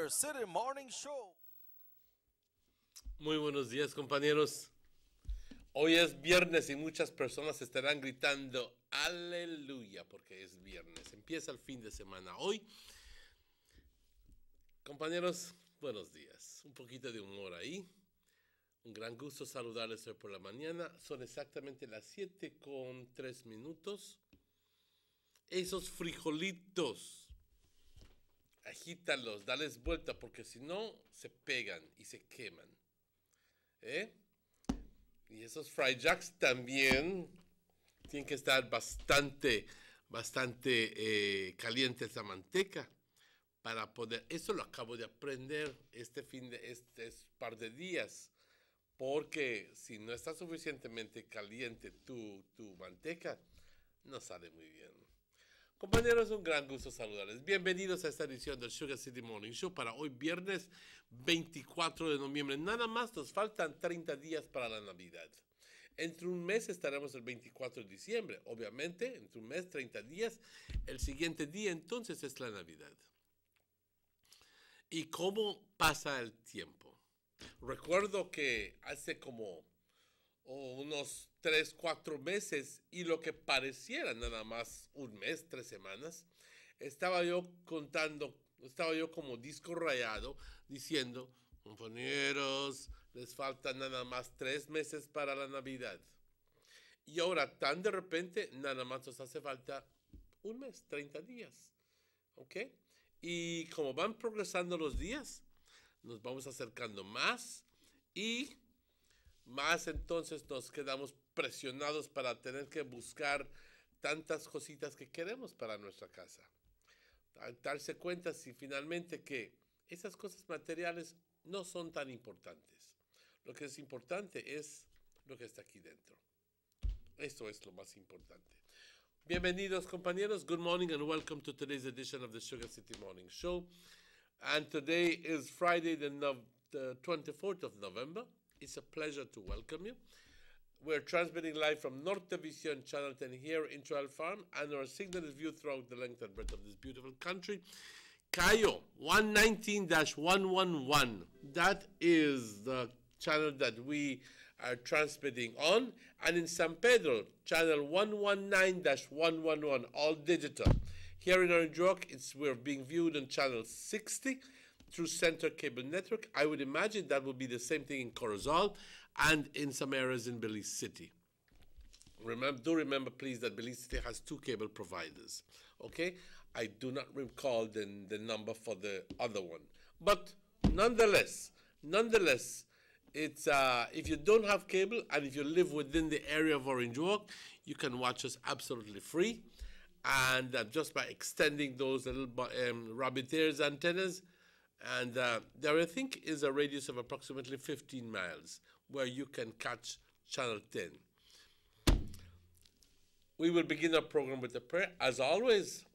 Sugar City Morning Show. Muy buenos días, compañeros. Hoy es viernes y muchas personas estarán gritando aleluya porque es viernes. Empieza el fin de semana. Hoy, compañeros, buenos días. Un poquito de humor ahí. Un gran gusto saludarles hoy por la mañana. Son exactamente las 7:03. Esos frijolitos, agítalos, dales vuelta porque si no se pegan y se queman. Y esos fry jacks también tienen que estar bastante calientes la manteca para poder. Eso lo acabo de aprender este par de días, porque si no está suficientemente caliente tu manteca, no sale muy bien. Compañeros, un gran gusto saludarles. Bienvenidos a esta edición del Sugar City Morning Show para hoy viernes 24 de noviembre. Nada más nos faltan 30 días para la Navidad. Entre un mes estaremos el 24 de diciembre. Obviamente, entre un mes, 30 días. El siguiente día entonces es la Navidad. ¿Y cómo pasa el tiempo? Recuerdo que hace como unos 3, 4 meses y lo que pareciera nada más un mes, 3 semanas, estaba yo como disco rayado diciendo, compañeros, les faltan nada más 3 meses para la Navidad. Y ahora tan de repente nada más nos hace falta un mes, 30 días. ¿Ok? Y como van progresando los días, nos vamos acercando más y más entonces nos quedamos presionados para tener que buscar tantas cositas que queremos para nuestra casa. Darse cuenta si finalmente que esas cosas materiales no son tan importantes. Lo que es importante es lo que está aquí dentro. Esto es lo más importante. Bienvenidos, compañeros. Good morning and welcome to today's edition of the Sugar City Morning Show. And today is Friday, the 24th of November. It's a pleasure to welcome you. We're transmitting live from Nov 24th Channel 10 here in Trail Farm, and our signal is viewed throughout the length and breadth of this beautiful country. Cayo 119-111. That is the channel that we are transmitting on. And in San Pedro, channel 119-111, all digital. Here in Orange Rock, we're being viewed on channel 60 through Center Cable Network. I would imagine that would be the same thing in Corozal and in some areas in Belize City. Remember, please, that Belize City has 2 cable providers. Okay? I do not recall the number for the other one. But nonetheless, it's if you don't have cable and if you live within the area of Orange Walk, you can watch us absolutely free. And just by extending those little rabbit ears antennas, and there, I think, is a radius of approximately 15 miles where you can catch Channel 10. We will begin our program with a prayer, as always,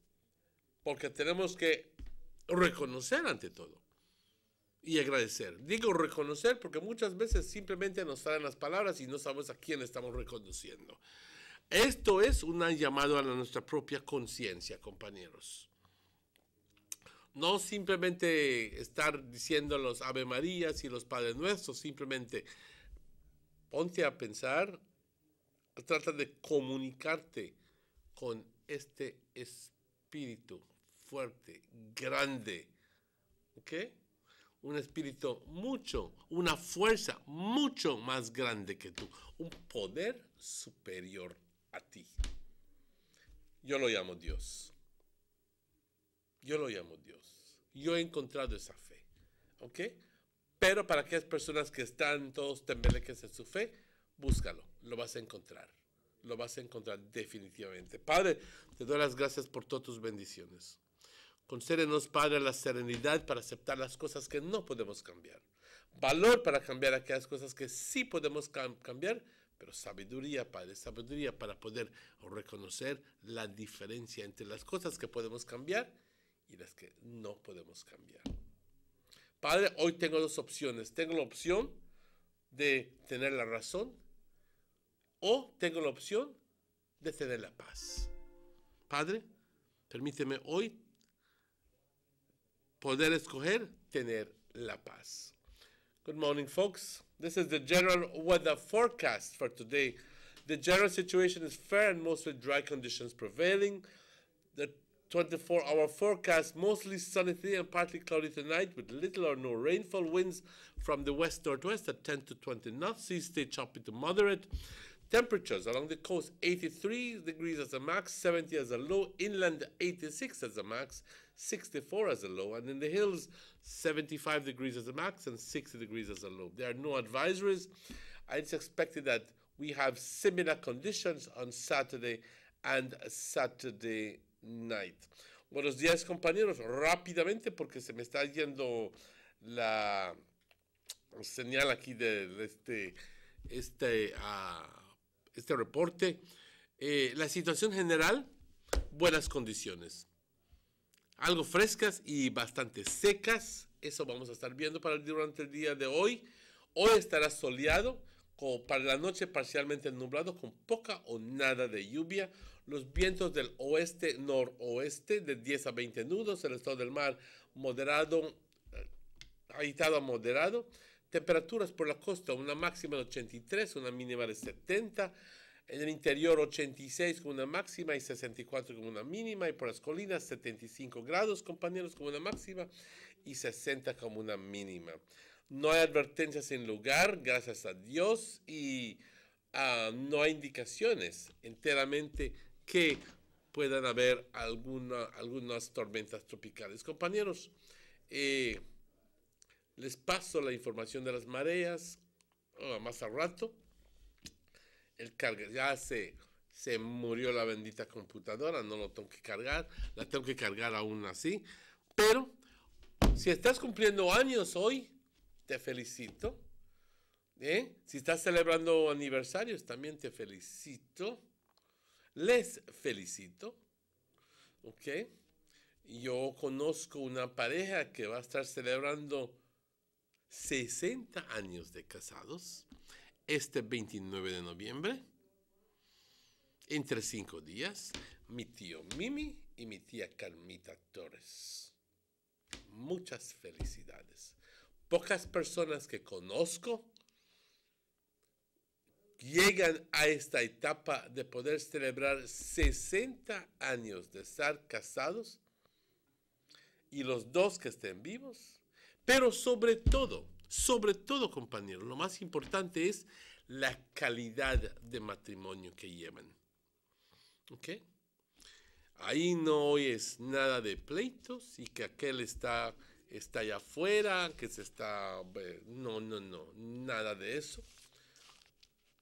porque tenemos que reconocer ante todo y agradecer. Digo reconocer porque muchas veces simplemente nos salen las palabras y no sabemos a quién estamos reconociendo. Esto es un llamado a nuestra propia conciencia, compañeros. No simplemente estar diciendo los Ave Marías y los Padres Nuestros, simplemente ponte a pensar, trata de comunicarte con este espíritu fuerte, grande, ¿ok? Un espíritu una fuerza mucho más grande que tú, un poder superior a ti. Yo lo llamo Dios. Yo he encontrado esa fe, ¿ok? Pero para aquellas personas que están todos tembeleques en su fe, búscalo, lo vas a encontrar definitivamente. Padre, te doy las gracias por todas tus bendiciones. Concédenos, Padre, la serenidad para aceptar las cosas que no podemos cambiar. Valor para cambiar aquellas cosas que sí podemos cambiar, pero sabiduría, Padre, sabiduría para poder reconocer la diferencia entre las cosas que podemos cambiar y las que no podemos cambiar. Padre, hoy tengo 2 opciones. Tengo la opción de tener la razón o tengo la opción de tener la paz. Padre, permíteme hoy poder escoger tener la paz. Good morning, folks. This is the general weather forecast for today. The general situation is fair and mostly dry conditions prevailing. The 24-hour forecast, mostly sunny today and partly cloudy tonight with little or no rainfall. Winds from the west-northwest at 10 to 20 knots. Seas stay choppy to moderate. Temperatures along the coast, 83 degrees as a max, 70 as a low. Inland, 86 as a max, 64 as a low. And in the hills, 75 degrees as a max and 60 degrees as a low. There are no advisories. It's expected that we have similar conditions on Saturday and Saturday night. Buenos días, compañeros. Rápidamente, porque se me está yendo la señal aquí de este reporte. La situación general, buenas condiciones. Algo frescas y bastante secas. Eso vamos a estar viendo durante el día de hoy. Hoy estará soleado, como para la noche parcialmente nublado, con poca o nada de lluvia. Los vientos del oeste-noroeste de 10 a 20 nudos. El estado del mar moderado, agitado a moderado. Temperaturas por la costa, una máxima de 83, una mínima de 70. En el interior, 86 con una máxima y 64 con una mínima. Y por las colinas, 75 grados, compañeros, como una máxima y 60 como una mínima. No hay advertencias en lugar, gracias a Dios, y no hay indicaciones enteramente que puedan haber algunas tormentas tropicales. Compañeros, les paso la información de las mareas más al rato. Ya se murió la bendita computadora, no lo tengo que cargar, la tengo que cargar aún así. Pero si estás cumpliendo años hoy, te felicito. Si estás celebrando aniversarios, también te felicito. Les felicito. ¿Ok? Yo conozco una pareja que va a estar celebrando 60 años de casados este 29 de noviembre, entre 5 días, mi tío Mimi y mi tía Carmita Torres. Muchas felicidades. Pocas personas que conozco llegan a esta etapa de poder celebrar 60 años de estar casados y los dos que estén vivos. Pero sobre todo, compañeros, lo más importante es la calidad de matrimonio que llevan. ¿Ok? Ahí no oyes nada de pleitos y que aquel está allá afuera, que se está... No, nada de eso.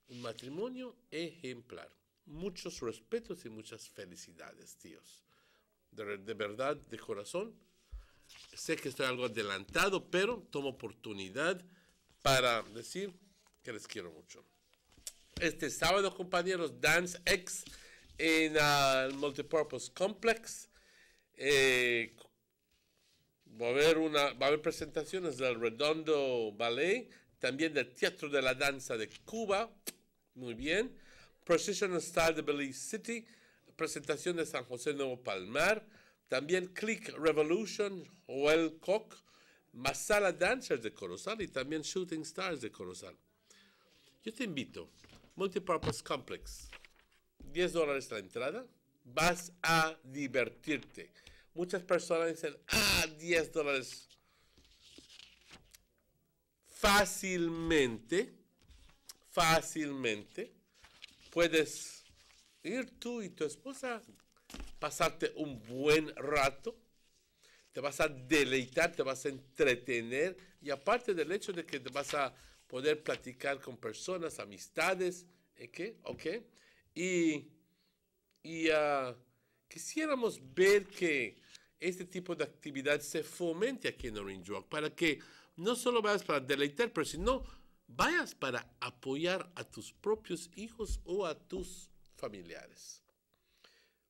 Un matrimonio ejemplar. Muchos respetos y muchas felicidades, tíos. De verdad, de corazón. Sé que estoy algo adelantado, pero tomo oportunidad para decir que les quiero mucho. Este sábado, compañeros, Dance X en el Multipurpose Complex. Va a haber presentaciones del Redondo Ballet, también del Teatro de la Danza de Cuba. Muy bien. Precision Style de Belize City, presentación de San José Nuevo Palmar. También Click Revolution, Joel Koch, Masala Dancers de Corozal y también Shooting Stars de Corozal. Yo te invito, Multipurpose Complex, $10 la entrada, vas a divertirte. Muchas personas dicen, $10. Fácilmente puedes ir tú y tu esposa, pasarte un buen rato, te vas a deleitar, te vas a entretener y aparte del hecho de que te vas a poder platicar con personas, amistades, ¿ok? Y quisiéramos ver que este tipo de actividad se fomente aquí en Orange Walk para que no solo vayas para deleitar, pero sino vayas para apoyar a tus propios hijos o a tus familiares.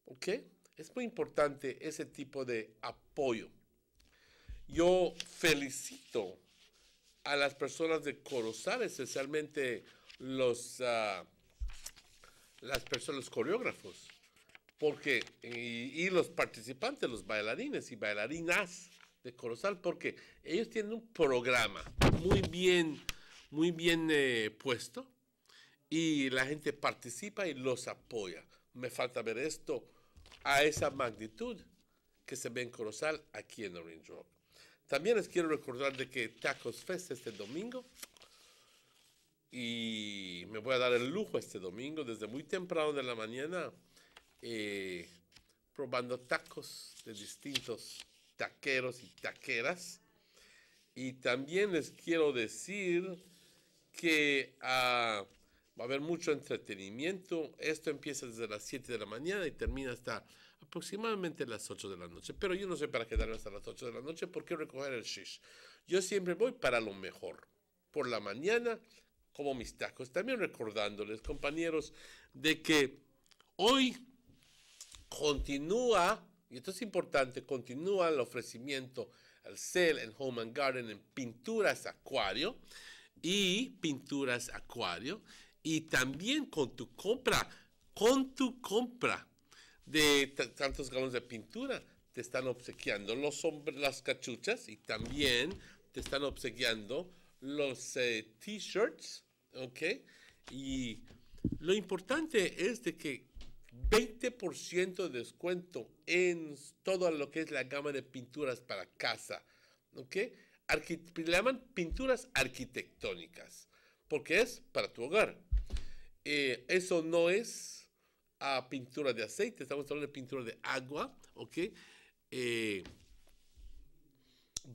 ¿Ok? Es muy importante ese tipo de apoyo. Yo felicito a las personas de Corozal, especialmente las personas, los coreógrafos, porque, y los participantes, los bailarines y bailarinas, de Corozal, porque ellos tienen un programa muy bien puesto, y la gente participa y los apoya. Me falta ver esto a esa magnitud que se ve en Corozal, aquí en Orange Rock. También les quiero recordar de que Tacos Fest este domingo, y me voy a dar el lujo este domingo, desde muy temprano de la mañana, probando tacos de distintos taqueros y taqueras. Y también les quiero decir que va a haber mucho entretenimiento. Esto empieza desde las 7 de la mañana y termina hasta aproximadamente las 8 de la noche. Pero yo no sé para quedarme hasta las 8 de la noche, ¿por qué recoger el shish? Yo siempre voy para lo mejor. Por la mañana, como mis tacos. También recordándoles, compañeros, de que hoy continúa, y esto es importante, continúa el ofrecimiento, el sale en Home and Garden en pinturas acuario, y también con tu compra de tantos galones de pintura, te están obsequiando las cachuchas, y también te están obsequiando los t-shirts, ¿ok? Y lo importante es de que 20% de descuento en todo lo que es la gama de pinturas para casa, ¿ok? Le llaman pinturas arquitectónicas, porque es para tu hogar. Eso no es pintura de aceite, estamos hablando de pintura de agua, ¿ok?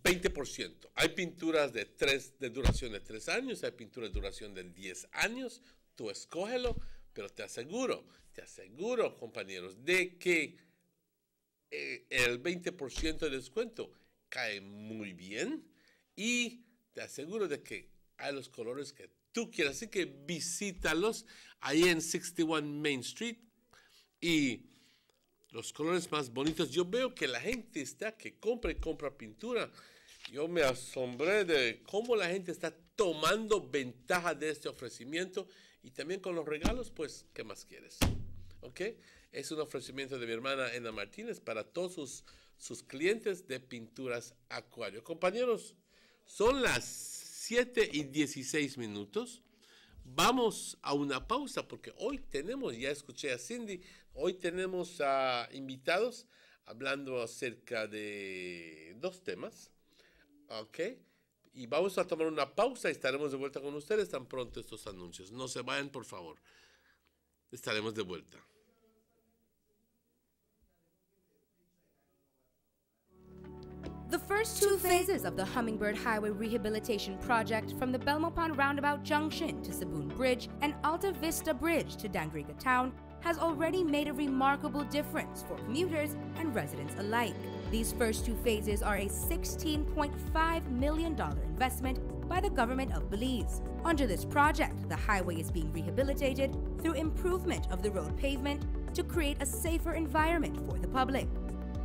20%. Hay pinturas de duración de 3 años, hay pinturas de duración de 10 años, tú escógelo, pero te aseguro, compañeros, de que el 20% de descuento cae muy bien, y te aseguro de que hay los colores que tú quieras. Así que visítalos ahí en 61 Main Street, y los colores más bonitos. Yo veo que la gente está que compra y compra pintura. Yo me asombré de cómo la gente está tomando ventaja de este ofrecimiento, y también con los regalos, pues, ¿qué más quieres? ¿Ok? Es un ofrecimiento de mi hermana Ena Martínez para todos sus clientes de pinturas acuario. Compañeros, son las 7:16. Vamos a una pausa, porque hoy tenemos, ya escuché a Cindy, hoy tenemos invitados hablando acerca de 2 temas, ¿ok? Y vamos a tomar una pausa y estaremos de vuelta con ustedes tan pronto estos anuncios. No se vayan, por favor. Estaremos de vuelta. The first 2 phases of the Hummingbird Highway Rehabilitation Project, from the Belmopan Roundabout Junction to Saboon Bridge and Alta Vista Bridge to Dangriga Town, has already made a remarkable difference for commuters and residents alike. These first 2 phases are a $16.5 million investment by the government of Belize. Under this project, the highway is being rehabilitated through improvement of the road pavement to create a safer environment for the public.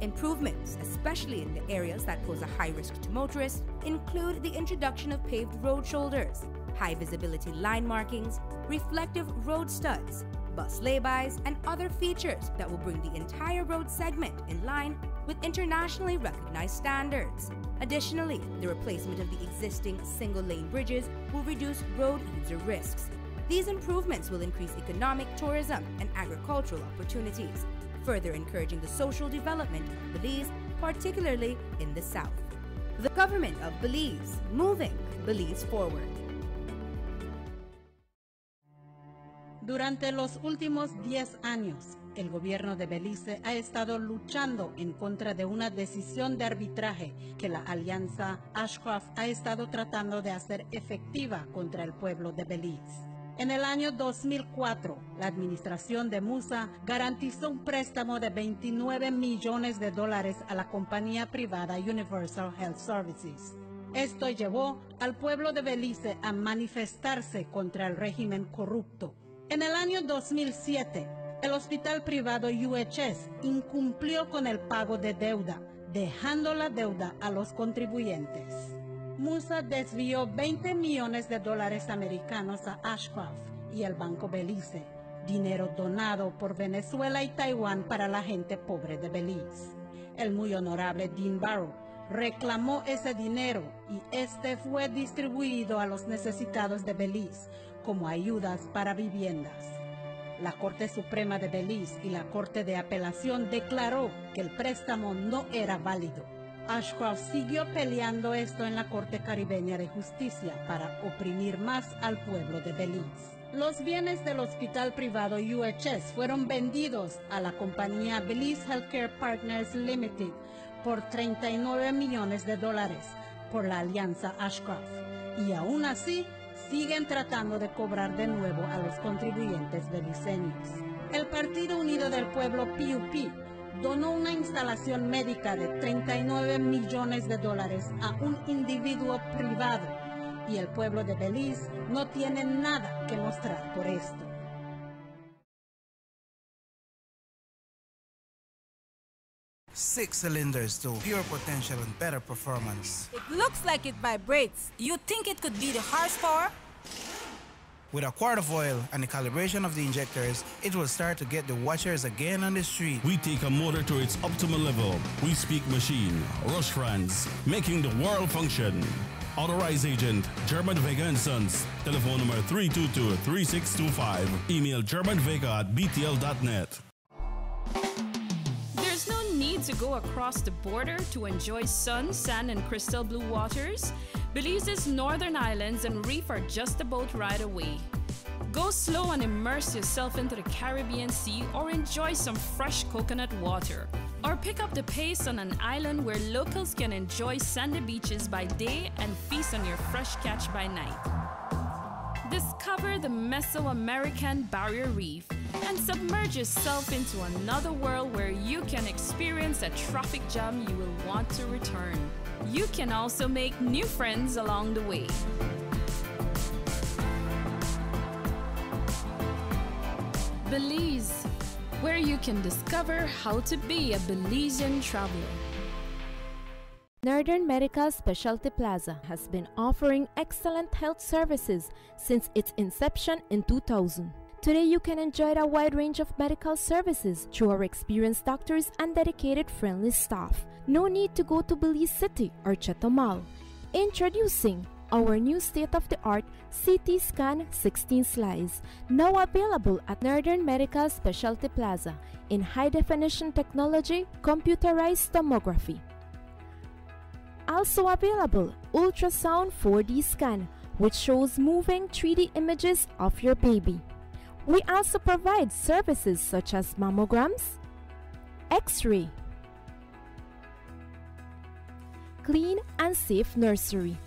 Improvements, especially in the areas that pose a high risk to motorists, include the introduction of paved road shoulders, high visibility line markings, reflective road studs, bus laybys, and other features that will bring the entire road segment in line with internationally recognized standards. Additionally, the replacement of the existing single-lane bridges will reduce road user risks. These improvements will increase economic, tourism, and agricultural opportunities, further encouraging the social development of Belize, particularly in the south. The government of Belize, moving Belize forward. Durante los últimos 10 años, el gobierno de Belice ha estado luchando en contra de una decisión de arbitraje que la Alianza Ashcroft ha estado tratando de hacer efectiva contra el pueblo de Belice. En el año 2004, la administración de Musa garantizó un préstamo de $29 millones a la compañía privada Universal Health Services. Esto llevó al pueblo de Belice a manifestarse contra el régimen corrupto. En el año 2007, el hospital privado UHS incumplió con el pago de deuda, dejando la deuda a los contribuyentes. Musa desvió $20 millones americanos a Ashcroft y el Banco Belice, dinero donado por Venezuela y Taiwán para la gente pobre de Belice. El muy honorable Dean Barrow reclamó ese dinero y este fue distribuido a los necesitados de Belice como ayudas para viviendas. La Corte Suprema de Belice y la Corte de Apelación declaró que el préstamo no era válido. Ashcroft siguió peleando esto en la Corte Caribeña de Justicia para oprimir más al pueblo de Belice. Los bienes del hospital privado UHS fueron vendidos a la compañía Belize Healthcare Partners Limited por $39 millones por la alianza Ashcroft, y aún así siguen tratando de cobrar de nuevo a los contribuyentes beliceños. El Partido Unido del Pueblo PUP donó una instalación médica de $39 millones a un individuo privado, y el pueblo de Belice no tiene nada que mostrar por esto. Six cylinders to pure potential and better performance. It looks like it vibrates. You think it could be the horsepower? With a quart of oil and the calibration of the injectors, it will start to get the watchers again on the street. We take a motor to its optimal level. We speak machine, Rush France, making the world function. Authorized agent, German Vega & Sons. Telephone number 322-3625. Email germanvega@btl.net. There's no need to go across the border to enjoy sun, sand, and crystal blue waters. Belize's northern islands and reef are just a boat ride away. Go slow and immerse yourself into the Caribbean Sea, or enjoy some fresh coconut water. Or pick up the pace on an island where locals can enjoy sandy beaches by day and feast on your fresh catch by night. Discover the Mesoamerican Barrier Reef and submerge yourself into another world where you can experience a traffic jam you will want to return. You can also make new friends along the way. Belize, where you can discover how to be a Belizean traveler. Northern Medical Specialty Plaza has been offering excellent health services since its inception in 2000. Today you can enjoy a wide range of medical services through our experienced doctors and dedicated friendly staff. No need to go to Belize City or Chetumal. Introducing our new state-of-the-art CT scan 16 slice, now available at Northern Medical Specialty Plaza in high-definition technology, computerized tomography. Also available, ultrasound 4D scan, which shows moving 3D images of your baby. We also provide services such as mammograms, X-ray, clean and safe nursery,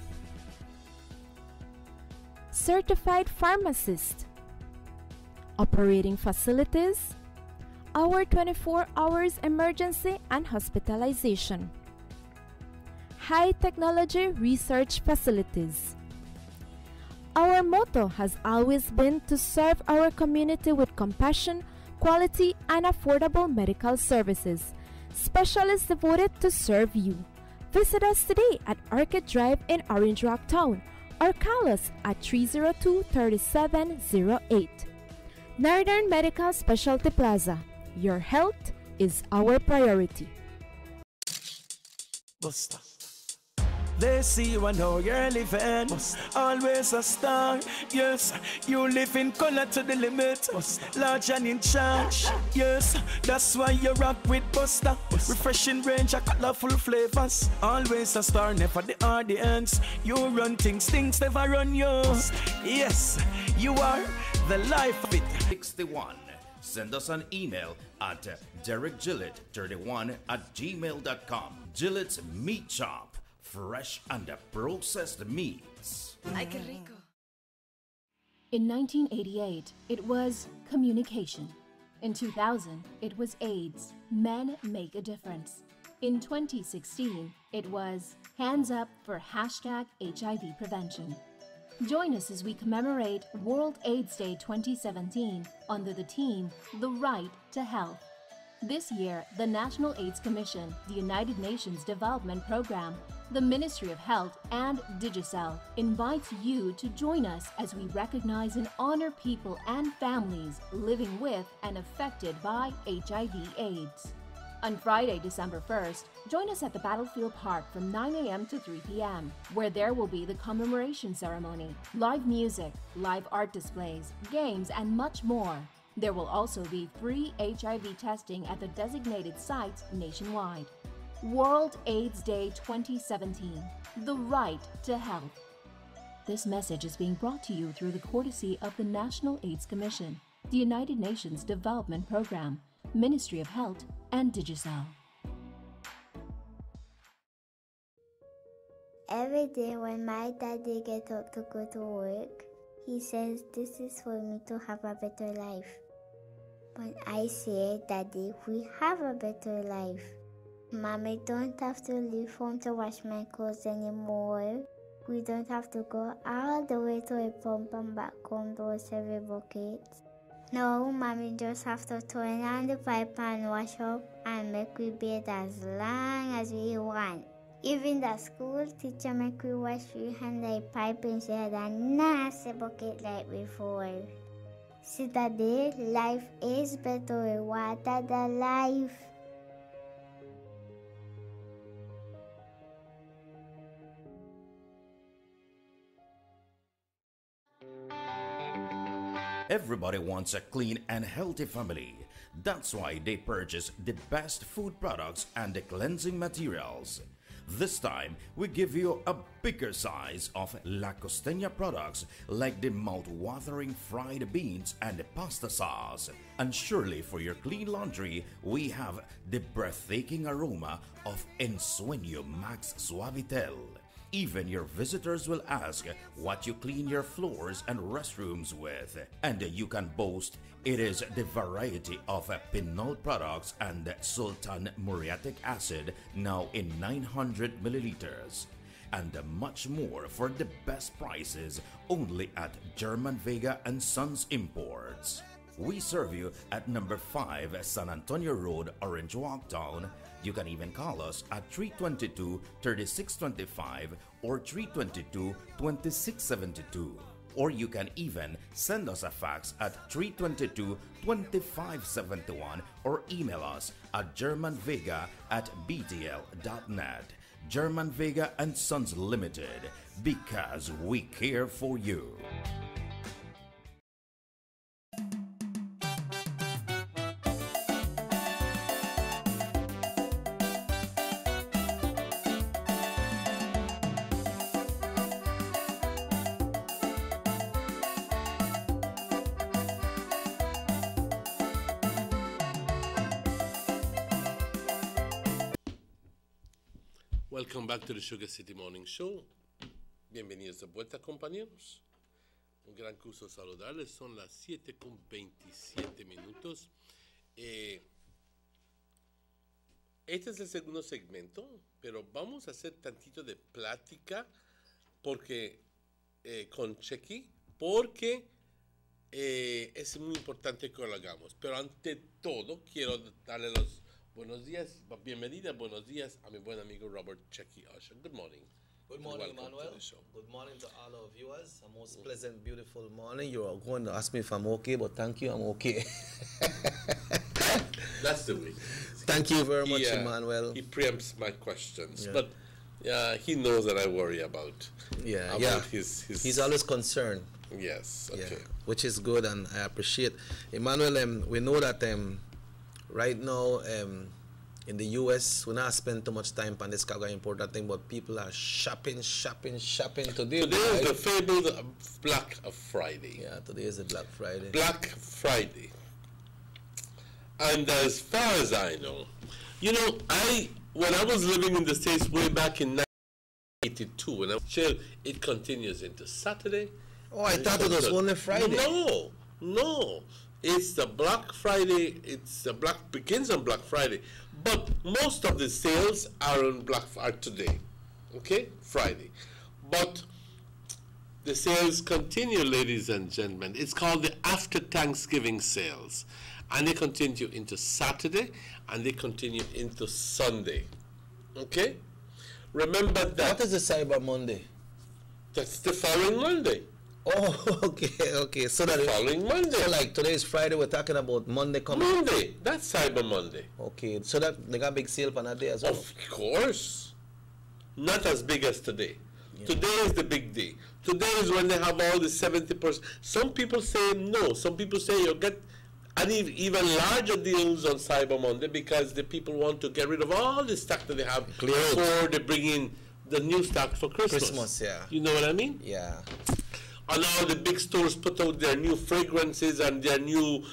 certified pharmacist, operating facilities, our 24 hours emergency and hospitalization, high technology research facilities. Our motto has always been to serve our community with compassion, quality, and affordable medical services. Specialists devoted to serve you. Visit us today at Orchid Drive in Orange Rock Town or call us at 302-3708. Northern Medical Specialty Plaza. Your health is our priority. Buster. They see you and how you're living. Always a star. Yes, you live in color to the limit. Large and in charge. Yes, that's why you rock with Buster. Refreshing range of colorful flavors. Always a star, never the audience. You run things never run you. Yes, you are the life of it. 61. Send us an email at derekgillett31@gmail.com. Gillett's Meat Shop. Fresh and processed meats. Ay, qué rico. In 1988, it was communication. In 2000, it was AIDS. Men make a difference. In 2016, it was hands up for #HIV prevention. Join us as we commemorate World AIDS Day 2017 under the theme, The Right to Health. This year, the National AIDS Commission, the United Nations Development Program, the Ministry of Health, and Digicel invites you to join us as we recognize and honor people and families living with and affected by HIV/AIDS. On Friday, December 1st, join us at the Battlefield Park from 9 a.m. to 3 p.m., where there will be the commemoration ceremony, live music, live art displays, games, and much more. There will also be free HIV testing at the designated sites nationwide. World AIDS Day 2017, the right to health. This message is being brought to you through the courtesy of the National AIDS Commission, the United Nations Development Program, Ministry of Health, and Digicel. Every day when my daddy gets up to go to work, he says this is for me to have a better life. But I say, Daddy, we have a better life. Mommy don't have to leave home to wash my clothes anymore. We don't have to go all the way to a pump and back home to wash every bucket. No, Mommy just have to turn on the pipe and wash up and make we bathe as long as we want. Even the school teacher make we wash we hand the pipe instead of a nasty bucket like before. See, Daddy, life is better with water than life. Everybody wants a clean and healthy family. That's why they purchase the best food products and the cleansing materials. This time, we give you a bigger size of La Costeña products like the mouth-watering fried beans and the pasta sauce. And surely for your clean laundry, we have the breathtaking aroma of Ensueño Max Suavitel. Even your visitors will ask what you clean your floors and restrooms with. And you can boast it is the variety of Pinol products and Sultan muriatic acid now in 900 milliliters. And much more for the best prices only at German Vega and Sons Imports. We serve you at number 5 San Antonio Road, Orange Walk Town. You can even call us at 322-3625 or 322-2672. Or you can even send us a fax at 322-2571 or email us at germanvega@btl.net. German Vega and Sons Limited, because we care for you. Welcome back to the Sugar City Morning Show. Bienvenidos de vuelta, compañeros. Un gran gusto saludarles. Son las 7:27. Este es el segundo segmento, pero vamos a hacer tantito de plática porque con Chequi, porque es muy importante que lo hagamos. Pero ante todo, quiero darle los buenos días, bienvenida, buenos días a mi buen amigo Robert Chequi Usher. Good morning. Good morning, Manuel. Good morning to all our viewers. A most pleasant, beautiful morning. You're going to ask me if I'm okay, but thank you, I'm okay. That's the way. Thank you very much, Emmanuel. He preempts my questions, but he knows that I worry about his. He's always concerned. Yes, okay. Which is good, and I appreciate. Emmanuel, we know that right now, in the U.S., we're not spending too much time on this cargo important thing, but people are shopping today. Today is the fabled Black Friday. Yeah, today is the Black Friday. Black Friday. And as far as I know, when I was living in the States way back in 1982, when I was a child, it continues into Saturday. Oh, I thought it was only Friday. No. It's the Black Friday. Begins on Black Friday, but most of the sales are today. Okay, Friday, but the sales continue, ladies and gentlemen. It's called the After Thanksgiving sales, and they continue into Saturday and they continue into Sunday. Okay, remember that. What is the Cyber Monday? That's the following Monday. Oh, okay. So that following Monday. So like today is Friday, we're talking about Monday coming. Monday, that's Cyber Monday. Okay, so that they got big sale on that day as well. Of course, not as big as today. Yeah. Today is the big day. Today is when they have all the 70%. Some people say no. Some people say you'll get an even larger deals on Cyber Monday because the people want to get rid of all the stock that they have before they bring in the new stock for Christmas. Yeah. You know what I mean? Yeah. And all the big stores put out their new fragrances and their new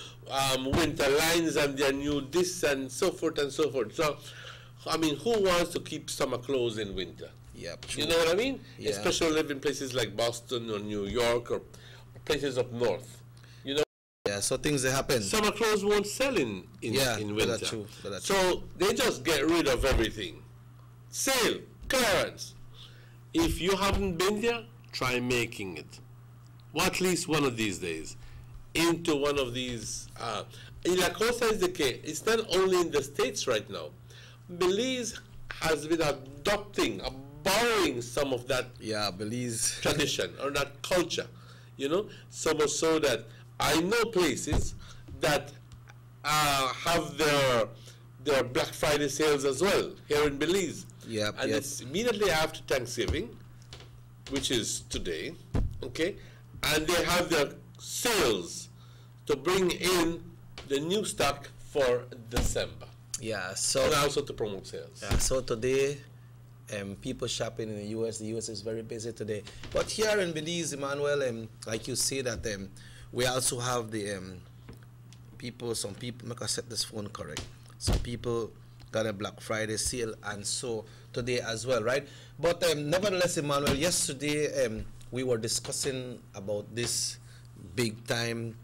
winter lines and their new this and so forth and so forth. So, I mean, who wants to keep summer clothes in winter? Yeah, you know what I mean? Yeah. Especially live in places like Boston or New York or places up north. You know? Yeah, so things that happen. Summer clothes won't sell in winter. That's true. So they just get rid of everything. Sale, clearance. If you haven't been there, try making it. Well, at least one of these days, into one of these. In La Cosa is the case. It's not only in the States right now. Belize has been borrowing some of that Belize tradition or that culture, you know, so much so that I know places that have their Black Friday sales as well here in Belize. And it's immediately after Thanksgiving, which is today, okay? And they have their sales to bring in the new stock for December. Yeah, so and also to promote sales. Yeah, so today, people shopping in the U.S. The U.S. is very busy today. But here in Belize, Emmanuel, like you say that we also have the some people, make I set this phone correct. Some people got a Black Friday sale, and so today as well, right? But nevertheless, Emmanuel, yesterday we were discussing about this big time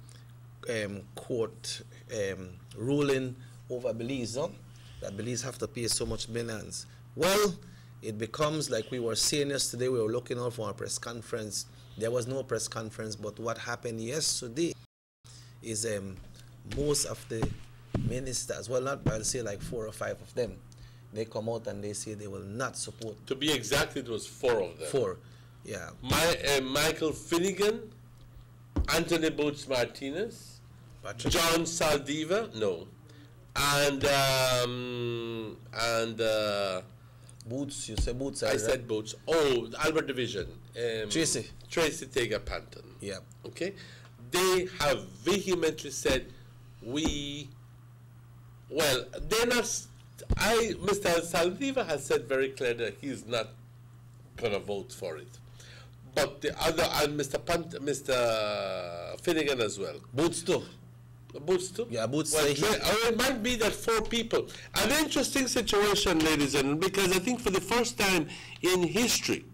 court ruling over Belize, no? That Belize have to pay so much millions. Well, it becomes like we were saying yesterday, we were looking out for a press conference. There was no press conference, but what happened yesterday is most of the ministers, well, not, I'll say like 4 or 5 of them, they come out and they say they will not support. To be exact, it was 4 of them. 4, yeah. Michael Finnegan, Anthony Boots Martinez, John Saldiva, no, and Boots, you said Boots. I said Boots. Oh, Albert Division. Tracy Tega Panton. Yeah. Okay. They have vehemently said they're not. Mr. Saldiva has said very clearly that he's not going to vote for it. But the other, and Mr. Finnegan as well. Boots too. Boots too? Yeah, Boots. Well, it might be that 4 people. An interesting situation, ladies and gentlemen, because I think for the first time in history,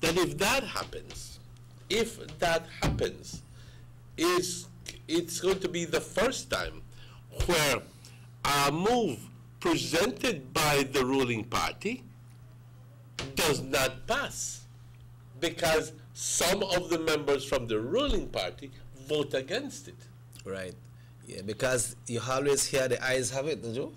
that if that happens, it's going to be the first time where a move presented by the ruling party does not pass, because some of the members from the ruling party vote against it. Right. Yeah, because you always hear the ayes have it, don't you?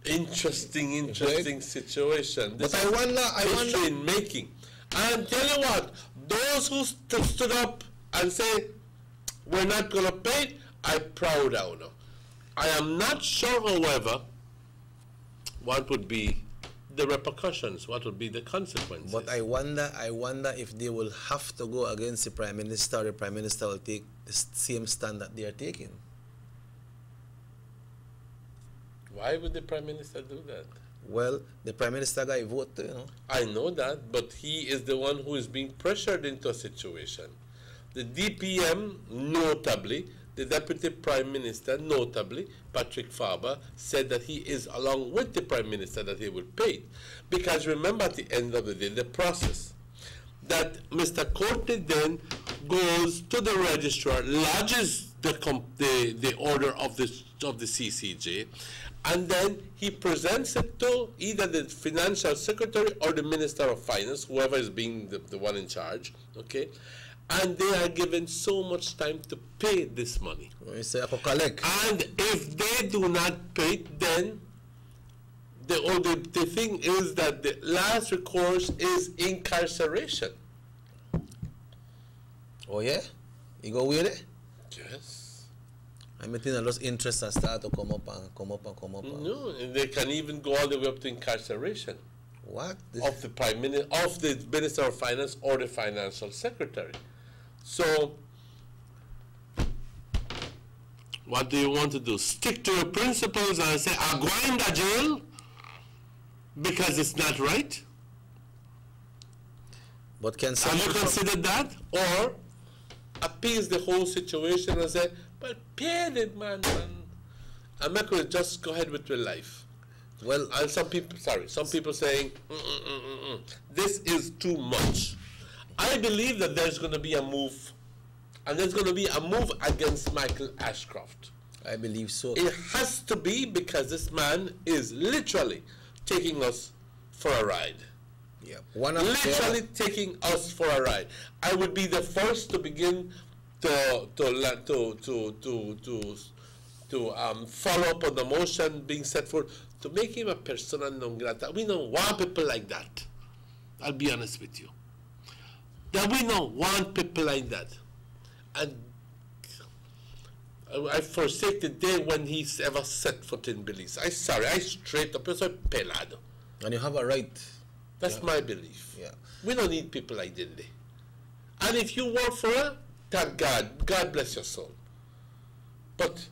Interesting right? Situation. This but I wonder in making. And tell you what, those who stood up and say we're not going to pay, I'm proud of them. I am not sure, however, what would be the repercussions, what would be the consequences. But I wonder if they will have to go against the Prime Minister, the Prime Minister will take the same stand that they are taking. Why would the Prime Minister do that? Well, the Prime Minister got a vote, you know. I know that, but he is the one who is being pressured into a situation. The DPM, notably, the Deputy Prime Minister, notably, Patrick Farber, said that he is along with the Prime Minister that he would pay it. Because remember, at the end of the day, the process, that Mr. Courtney then goes to the registrar, lodges the order of the CCJ, and then he presents it to either the Financial Secretary or the Minister of Finance, whoever is being the one in charge, okay? And they are given so much time to pay this money. And if they do not pay it, then the thing is that the last recourse is incarceration. Oh yeah? You go with it? Yes. I mean, those interests are start to come up and come up and come up. No, and they can even go all the way up to incarceration. What? Of the Prime Minister, of the Minister of Finance or the Financial Secretary. So, what do you want to do? Stick to your principles and say, I'm going to jail because it's not right? But can have you considered that? Or appease the whole situation and say, well, pay it, man. I'm not going to just go ahead with your life. Well, and some people saying, this is too much. I believe that there's going to be a move, and there's going to be a move against Michael Ashcroft. I believe so. It has to be, because this man is literally taking us for a ride. Yeah, literally taking us for a ride. I would be the first to begin to follow up on the motion being set forth to make him a persona non grata. We don't want people like that. I'll be honest with you. That we don't want people like that. And I forsake the day when he's ever set foot in Belize. I straight up, soy pelado. And you have a right. That's my belief. Yeah. We don't need people like Dinde. And if you work for her, thank God. God bless your soul. But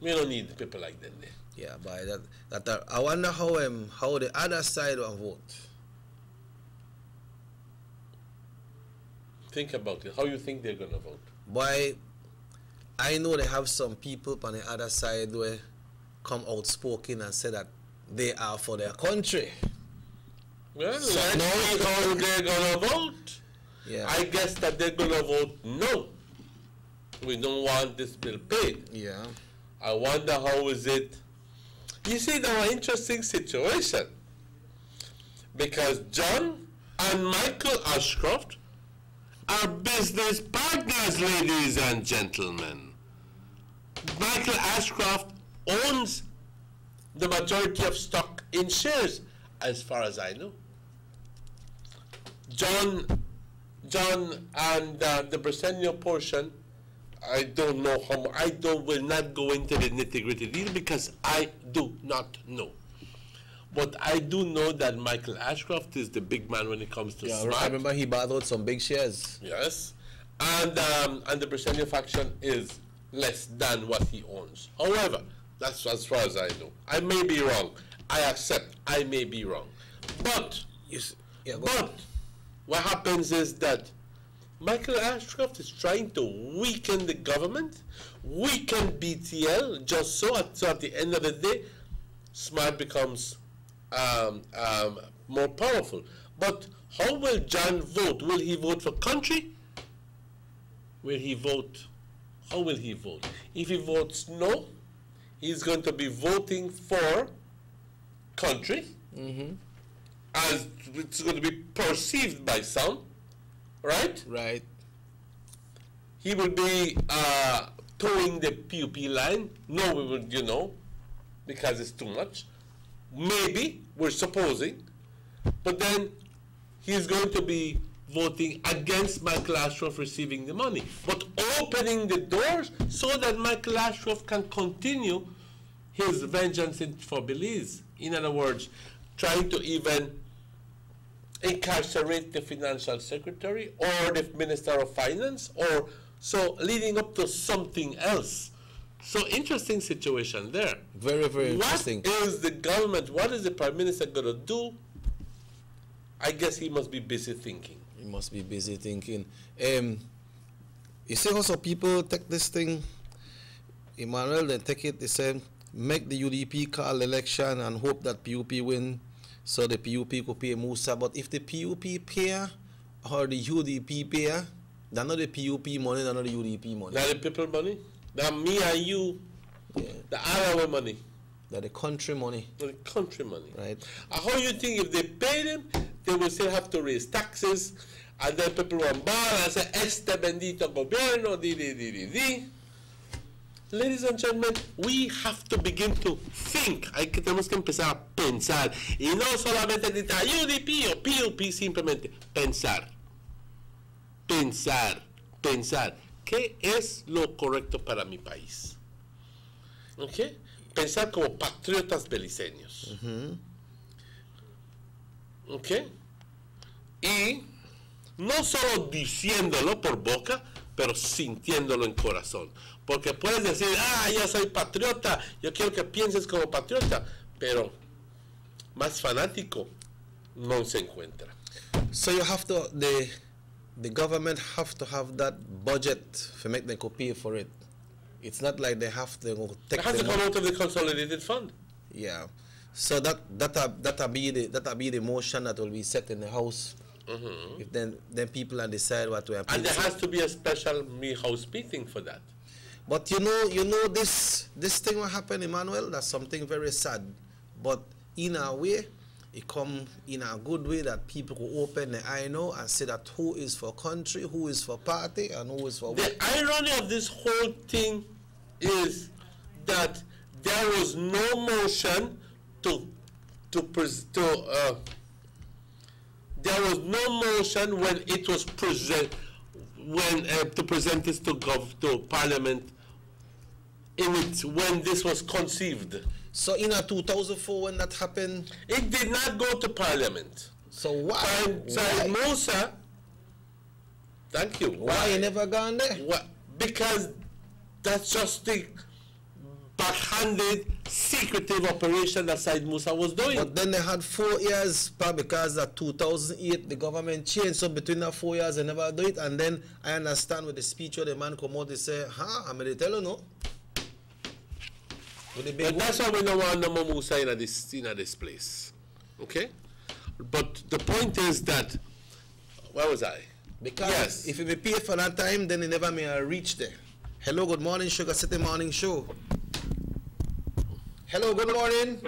we don't need people like Dinde. Yeah, but I wonder how the other side will vote. Think about it. How you think they're gonna vote? Boy, I know they have some people on the other side where come outspoken and say that they are for their country. Well, let's see how they're gonna vote. Yeah. I guess that they're gonna vote no. We don't want this bill paid. Yeah. I wonder how is it. You see, now an interesting situation. Because John and Michael Ashcroft are business partners, ladies and gentlemen. Michael Ashcroft owns the majority of stock in shares, as far as I know. John and the Briseno portion, I don't know how much. Will not go into the nitty-gritty deal because I do not know. But I do know that Michael Ashcroft is the big man when it comes to smart. I remember he bought out some big shares. Yes. And the Briseno faction is less than what he owns. However, that's as far as I know. I may be wrong. I accept I may be wrong. But, what happens is that Michael Ashcroft is trying to weaken the government, weaken BTL, just so at the end of the day, Smart becomes more powerful. But how will John vote? Will he vote for country? Will he vote? How will he vote? If he votes no, he's going to be voting for country, as it's going to be perceived by some, right? Right. He will be towing the PUP line. No, we will, because it's too much. Maybe, we're supposing, but then he's going to be voting against Michael Ashcroft receiving the money, but opening the doors so that Michael Ashcroft can continue his vengeance for Belize. In other words, trying to even incarcerate the financial secretary or the minister of finance, or so leading up to something else. So interesting situation there. Very, very interesting. What is the government, what is the prime minister going to do? I guess he must be busy thinking. He must be busy thinking. You see how some people take this thing, Emmanuel, they take it, they say, make the UDP call election and hope that PUP win so the PUP could pay Musa. But if the PUP pay or the UDP pay, that's not the PUP money, that's not the UDP money. That's the people money? That's me and you, the our money. That's the country money. The country money. Right. How you think if they pay them, they will still have to raise taxes, and then people will bar and say, este bendito gobierno, di. Ladies and gentlemen, we have to begin to think. Tenemos que empezar a pensar. Y no solamente UDP o PUP, simplemente pensar. pensar, ¿qué es lo correcto para mi país? ¿Ok? Pensar como patriotas beliceños. ¿Ok? Y no solo diciéndolo por boca, pero sintiéndolo en corazón. Porque puedes decir, yo soy patriota, yo quiero que pienses como patriota, pero más fanático no se encuentra. So you have to, the government have to have that budget to make them pay for it. It's not like they have to take it has to come out of the consolidated fund. Yeah. So that'll be the motion that will be set in the House. If then people can decide what to appeal. And there has to be a special House meeting for that. But you know this thing will happen, Emmanuel. That's something very sad. But in a way, it come in a good way that people will open the eye now and say that who is for country, who is for party, and who is for the irony of this whole thing is that there was no motion there was no motion when it was to present this to Parliament when this was conceived. So in 2004 when that happened, it did not go to Parliament. So why? Musa, thank you. Why you never gone there? Because that's just the backhanded, secretive operation that Said Musa was doing. But then they had 4 years, probably because of 2008, the government changed. So between that 4 years, they never do it. And then I understand with the speech where the man come out, they say, I'm going to tell you no. But that's why we don't want no more Musa in this place. Okay? But the point is that, where was I? Because if you be paid for that time, then you never may reach there. Hello, good morning, Sugar City Morning Show. Hello, good morning.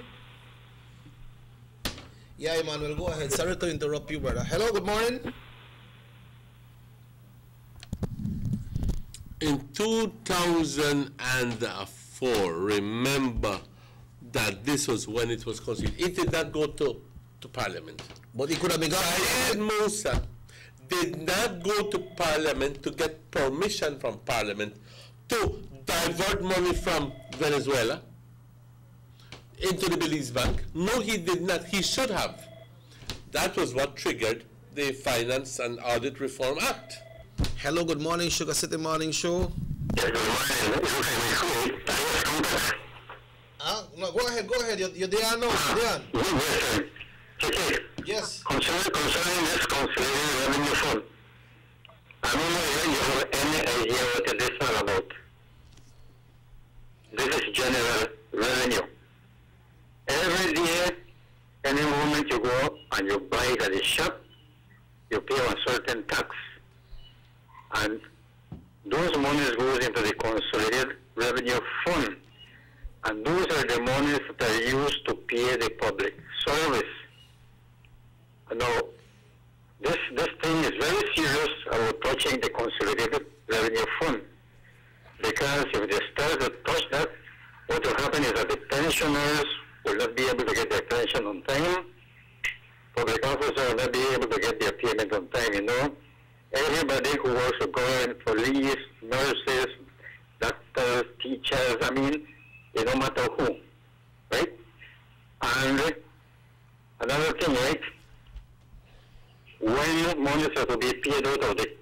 Yeah, Emmanuel, go ahead. Sorry to interrupt you, brother. Hello, good morning. In 2004, remember that this was when it was conceived. It did not go to Parliament. But it could have been gone. Said Musa did not go to Parliament to get permission from Parliament to divert money from Venezuela into the Belize Bank. No, he did not. He should have. That was what triggered the Finance and Audit Reform Act. Hello, good morning, Sugar City Morning Show. Yes, good morning. No, go ahead. You're there now. Yes. Concerning this consolidated revenue fund, I don't know if you have any idea what it is all about. This is general revenue. Every day, any moment you go and you buy it at the shop, you pay a certain tax. And those monies goes into the consolidated revenue fund. And those are the monies that are used to pay the public service. Now, this thing is very serious about touching the consolidated revenue fund. Because if they start to touch that, what will happen is that the pensioners will not be able to get their pension on time. Public officers will not be able to get their payment on time, Everybody who works for government, police, nurses, doctors, teachers, no matter who, right? And another thing, right? When monies are to be paid out of the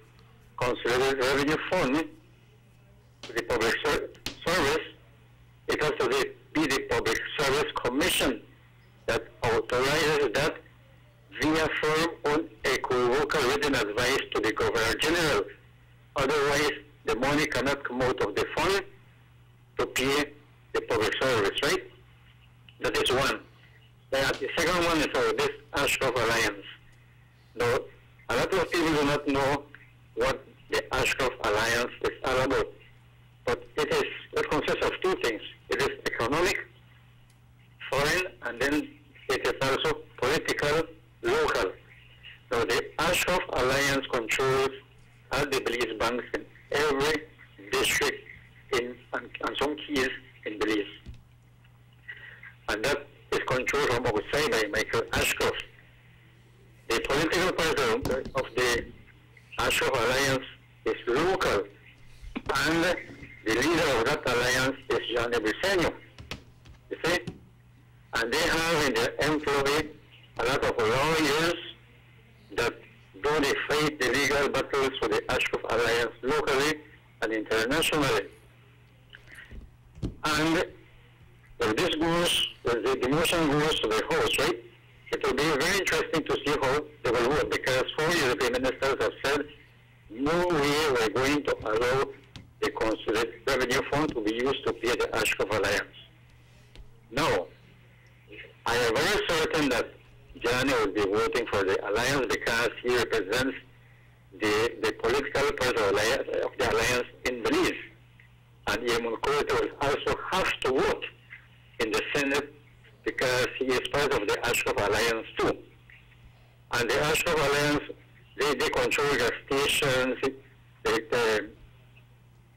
consolidated revenue fund to the public service, it has to be the Public Service Commission that authorizes that via firm unequivocal written advice to the Governor General. Otherwise, the money cannot come out of the fund to pay the public service, right? That is one. The second one is this Ashcroft Alliance. Now, a lot of people do not know what the Ashcroft Alliance is all about. But it consists of two things. It is economic, foreign, and then it is also political, local. Now, the Ashcroft Alliance controls all the Belize banks in every district and some keys in Belize. And that is controlled from outside by Michael Ashcroft. The political part of the Ashraf Alliance is local, and the leader of that alliance is Johnny Briceño. You see? And they have in their employ a lot of lawyers that do they fight the legal battles for the Ashraf Alliance locally and internationally. And when this goes, when the motion goes to the House, right, it will be very interesting to see how they will vote, because 4 European ministers have said, no way we're going to allow the consulate revenue fund to be used to pay the Ashraf Alliance. Now, I am very certain that Johnny will be voting for the alliance because he represents the political part of the alliance in Belize. And Yemen Koto will also have to vote in the Senate because he is part of the Ashraf Alliance too. And the Ashraf Alliance, they control the stations,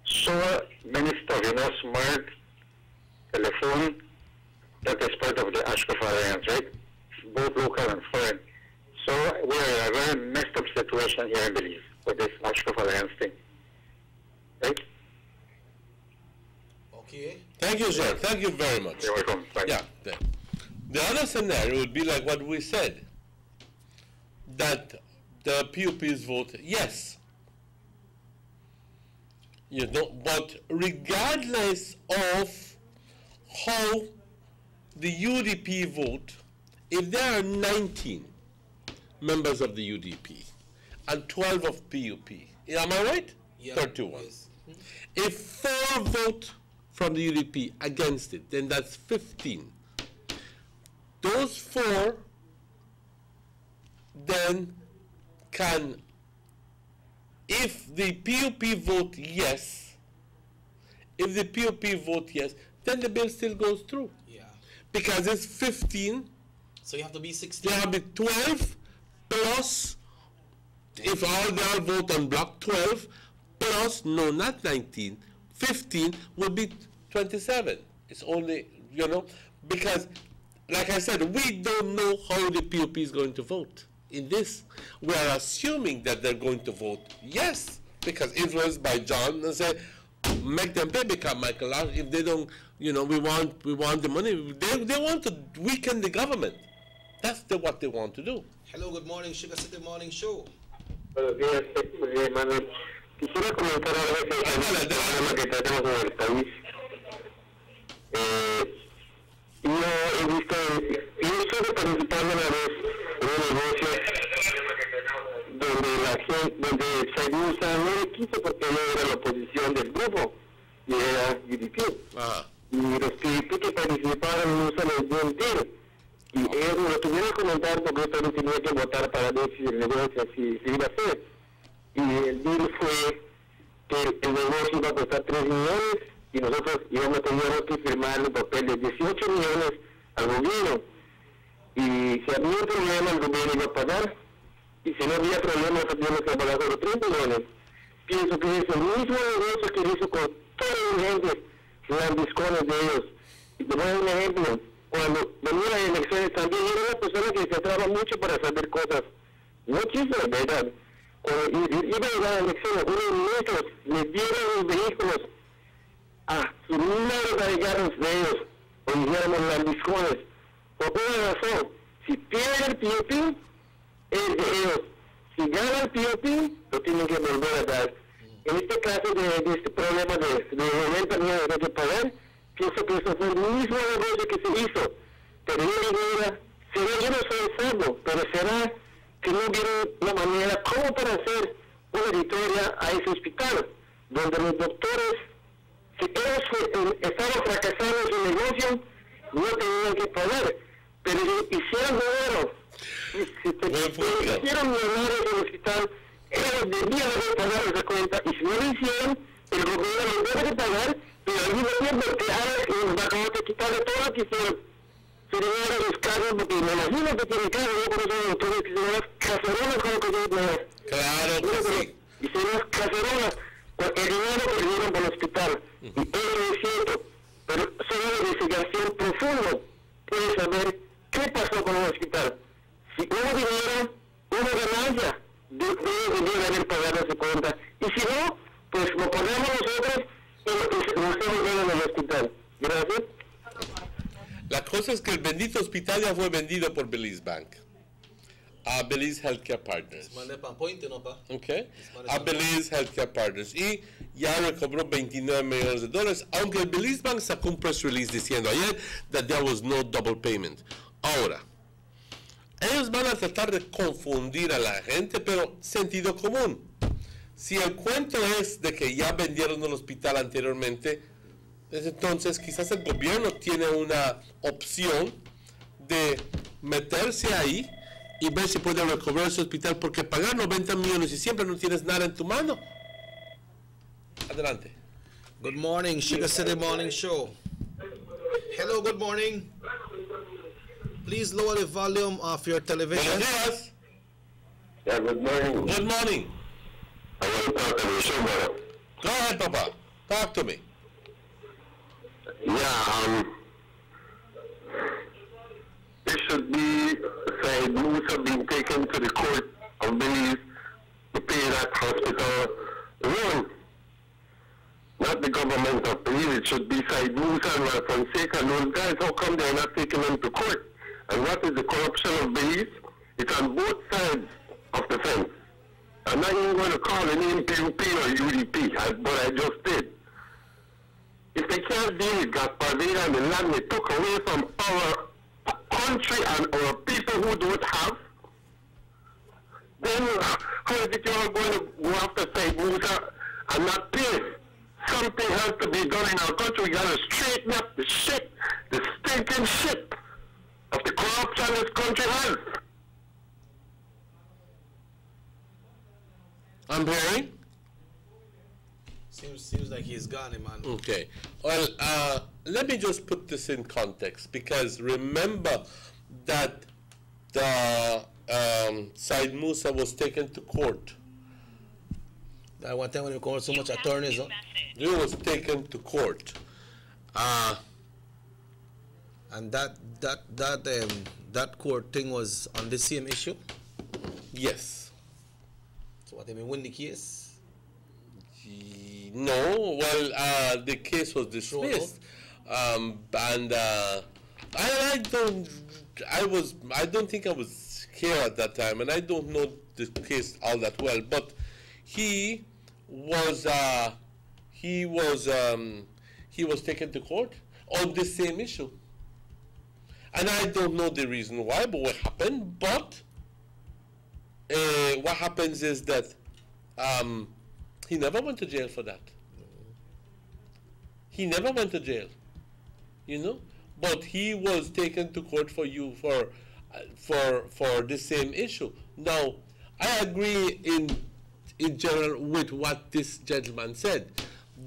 so many stuff, smart telephone, that is part of the Ashraf Alliance, right? Both local and foreign. So we are in a very messed up situation here in Belize with this Ashraf Alliance thing. Right? Okay. Thank you, sir. Thank you very much. You're welcome. Bye. Yeah. The other scenario would be like what we said, that the PUPs vote yes. But regardless of how the UDP vote, if there are 19 members of the UDP and 12 of PUP, am I right? Yeah. 31. Yes. If 4 vote from the UDP against it, then that's 15. Those 4 then can, if the PUP vote yes, then the bill still goes through. Yeah. Because it's 15. So you have to be 16. You have to be 12 plus, if they all vote on block, 12 plus, no, not 19, 15 will be 27. It's only, because, like I said, we don't know how the PUP is going to vote in this. We are assuming that they're going to vote yes, because influenced by John, and say, make them pay, because Michael, if they don't, we want the money. They want to weaken the government. That's what they want to do. Hello, good morning, Sugar City Morning Show. Buenos días, Manuel. Quisiera comentar algo del problema que tenemos en el país. Yo he visto, yo estuve participando una vez en un negocio donde según no le quiso porque yo era la oposición del grupo y era UDP. Y los PDP que participaron no se les dio entero. Y ellos me lo tuvieron que comentar porque ellos tenían que votar para ver si el negocio se iba a hacer. Y el deal fue que el negocio iba a costar 3 millones y nosotros teníamos que firmar un papel de 18 millones al gobierno. Y si había un problema, el gobierno iba a pagar. Y si no había problema, teníamos que pagar solo 3 millones. Pienso que es el mismo negocio que hizo con todos los gente, las discones de ellos. Y te voy a dar un ejemplo. Cuando venía las elecciones también era una persona que se traba mucho para saber cosas. No quiso, ¿verdad? Cuando iba a llegar a las elecciones, unos ministros les dieron los vehículos a sus números allegados de ellos, o dijéramos las discones. Por una razón, si pierde el PUP, es de ellos. Si gana el PUP, lo tienen que volver a dar. En este caso de este problema de 90 millones de pagar, pienso que eso fue el mismo negocio que se hizo. Pero yo no soy salvo, pero será que no vieron la manera como para hacer una auditoría a ese hospital, donde los doctores, si ellos estaban fracasando en su negocio, no tenían que pagar, pero hicieron dinero. Hicieron millonarios en el hospital, ellos debían haber pagado esa cuenta, y si no lo hicieron, el gobierno los debe de pagar, pero al mismo tiempo que ahora nos va a acabar de quitarle todo lo que hicieron. Se llevaron los carros, porque me imagino que tienen carros, yo conozco a los doctores que se llaman cacerolas con lo que yo me. Claro que sí. Y se llaman cacerolas, porque el dinero que le dieron por el hospital. Y eso es cierto, pero solo una investigación profunda puede saber qué pasó con el hospital. Si hubo dinero, hubo ganancia, deben pagar su cuenta. Y si no, pues lo pagamos nosotros y nos quedamos en el hospital. Gracias. La cosa es que el bendito hospital ya fue vendido por Belize Bank a Belize Healthcare Partners. Okay. A Belize Healthcare Partners. Y ya recobró $29 millones, aunque el Belize Bank sacó un press release diciendo ayer that there was no double payment. Ahora, ellos van a tratar de confundir a la gente, pero sentido común. Si el cuento es de que ya vendieron el hospital anteriormente, entonces quizás el gobierno tiene una opción de meterse ahí y ver si puede recobrar ese hospital, porque pagar 90 millones y siempre no tienes nada en tu mano. Adelante. Good morning, Sugar City Morning Show. Hello, good morning. Please lower the volume of your television. Yes. Yeah, good morning. Good morning. I want to talk to you, sir. Go ahead, Papa. Talk to me. Yeah, it should be said Musa being taken to the court of Belize to pay that hospital loan. Not the government of Belize. It should be Said Musa and Fonseca and those guys. How come they're not taking them to court? And what is the corruption of Belize? It's on both sides of the fence. I'm not even going to call the name PUP or UDP, but I just did. If they can't deal with Gaspardina and the land they took away from our country and our people who don't have, then how is it you're going to go after Said Musa and not pay? Something has to be done in our country. We got to straighten up the shit, the stinking shit of the corruption this country has. I'm hearing. Seems like he's gone, man. Okay. Well, let me just put this in context, because remember that the Said Musa was taken to court. That one time when you call so much attorneys, huh? He was taken to court. And that court thing was on the same issue? Yes. So what, they may win the case? No, well, the case was dismissed, and I don't think I was here at that time, and I don't know the case all that well. But he was taken to court on the same issue, and I don't know the reason why, but what happened. But what happens is that. He never went to jail for that. He never went to jail, you know. But he was taken to court for the same issue. Now, I agree in general with what this gentleman said,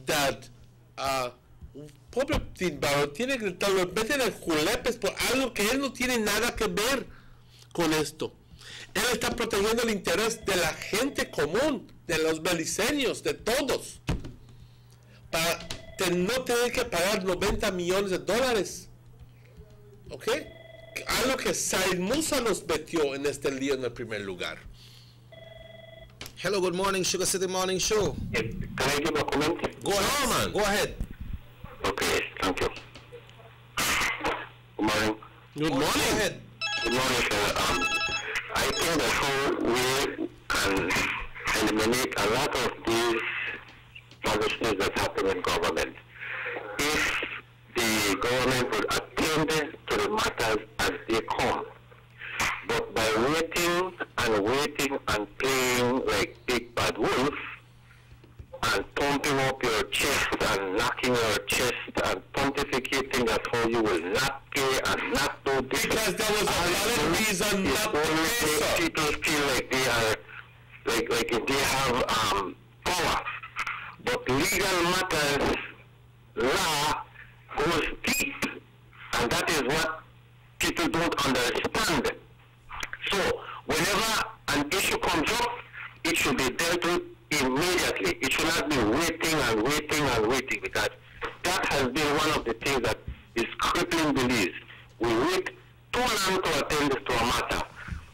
that pobre Timbarro tiene que lo meten en julepes por algo que él no tiene nada que ver con esto. Él está protegiendo el interés de la gente común, de los beliceños, de todos, para no tener que pagar $90 millones. ¿Ok? Algo que Said Musa nos metió en este lío en el primer lugar. Hello, good morning, Sugar City Morning Show. Can I give a comment? Go ahead, man. Go ahead. Okay, thank you. Good morning. Good morning. Go ahead. Good morning, sir. I think that how we can eliminate a lot of these policies that happen in government if the government would attend to the matters as they come. But by waiting and playing like big bad wolf and pumping up your chest and knocking your chest and pontificating that how you will not pay and not do this. Because there was a valid reason not to pay, sir. People feel like they are, like if they have power. But legal matters, law goes deep, and that is what people don't understand. So whenever an issue comes up, it should be dealt with immediately. It should not be waiting, because that has been one of the things that is crippling Belize. We wait too long to attend to a matter,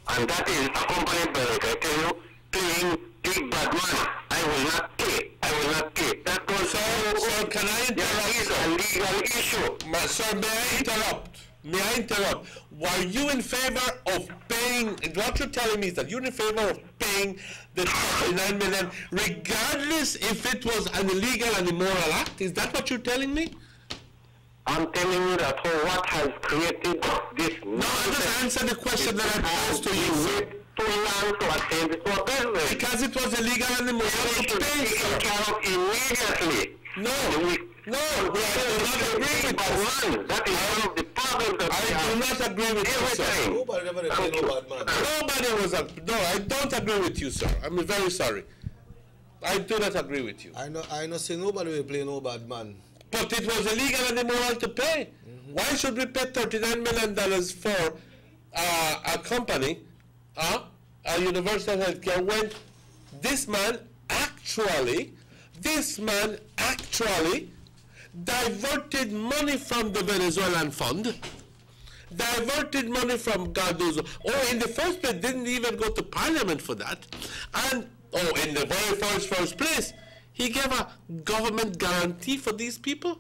and that is accompanied by, like I tell you, playing big bad man. I will not pay. I will not pay. That was so can I interrupt? That is a legal issue. Sir, may I interrupt? May I interrupt? Were you in favor of paying, what you're telling me is that you're in favor of paying the 39 million regardless if it was an illegal and immoral act? Is that what you're telling me? I'm telling you that for what has created this. No, just answer the question that I posed to you. Too long to attend to a business. Because it was illegal and immoral to pay, sir. Immediately. No, I do not agree with you. That is one of the problems that I do not agree with you, sir. Nobody ever played no bad man. Nobody was no, I don't agree with you, sir. I'm very sorry. I do not agree with you. I know say nobody will play no bad man. But it was illegal and immoral to pay. Why should we pay $39 million for a company, a universal healthcare, when this man actually diverted money from the Venezuelan fund, diverted money from God knows, in the first place didn't even go to parliament for that, and in the very first place, he gave a government guarantee for these people.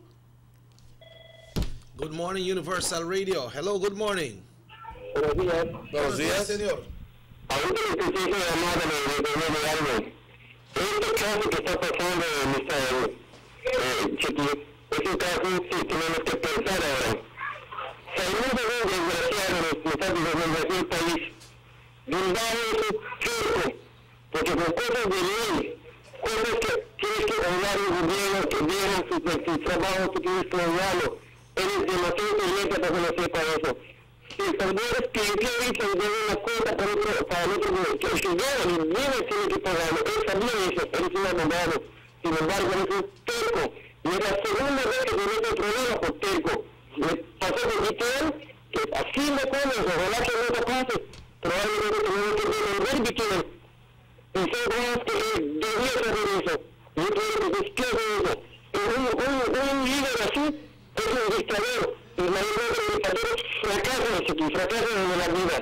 Good morning, Universal Radio. Hello, good morning. Buenos días. Buenos días. Señor. Ahorita le estoy diciendo la madre de algo. Este caso que está pasando, Mr. Chiqui, es un caso que tenemos que pensar ahora. Salimos de un desgraciado, nos está desgraciado el país. Brindado es un circo, porque con cosas de ley, cosas que tienes que hablar el gobierno, que vieron su trabajo, que tienes que hablarlo. Eres demasiado inteligente para que no sepa eso. Si sabes que dicho debe una cuenta para el otro que el ciudadano tiene que pagarlo, él sabía eso, él es un abogado, sin embargo él es un terco, y es la segunda vez que tiene este problema por terco. Le pasó con Vittel, que así me pones, ojalá que no te pase, probablemente tenemos que devolver Vittel, y son cosas que debía saber eso, yo creo que después de eso, un líder así es un dictador. Y la idea de dictadores fracasan en la vida.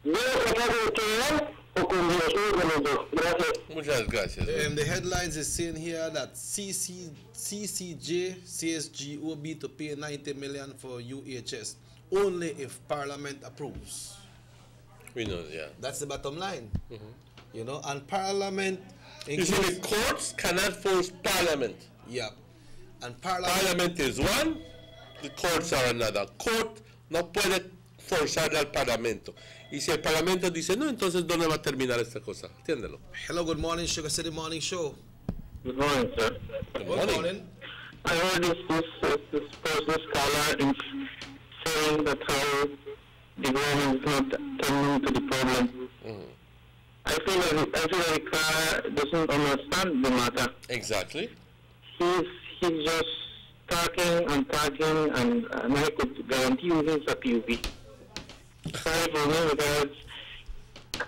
¿Veo fracaso en general o con Dios? Uno de los dos. Gracias. Muchas gracias. The headlines is saying here that CSG will be to pay 90 million for UHS only if Parliament approves. We know, yeah. That's the bottom line. You know, and Parliament. You see, the courts cannot force Parliament. Yeah. And Parliament is one. The courts are another. Court no puede forzar al Parlamento. Y si el Parlamento dice no, entonces ¿dónde va a terminar esta cosa? Entiéndelo. Hello, good morning, Sugar City Morning Show. Good morning, sir. Good morning. I heard this scholar is saying that how the government is not tending to the problem. I feel like the car doesn't understand the matter. Exactly. He's just talking, and I could guarantee you he's a PUP. Sorry for me, because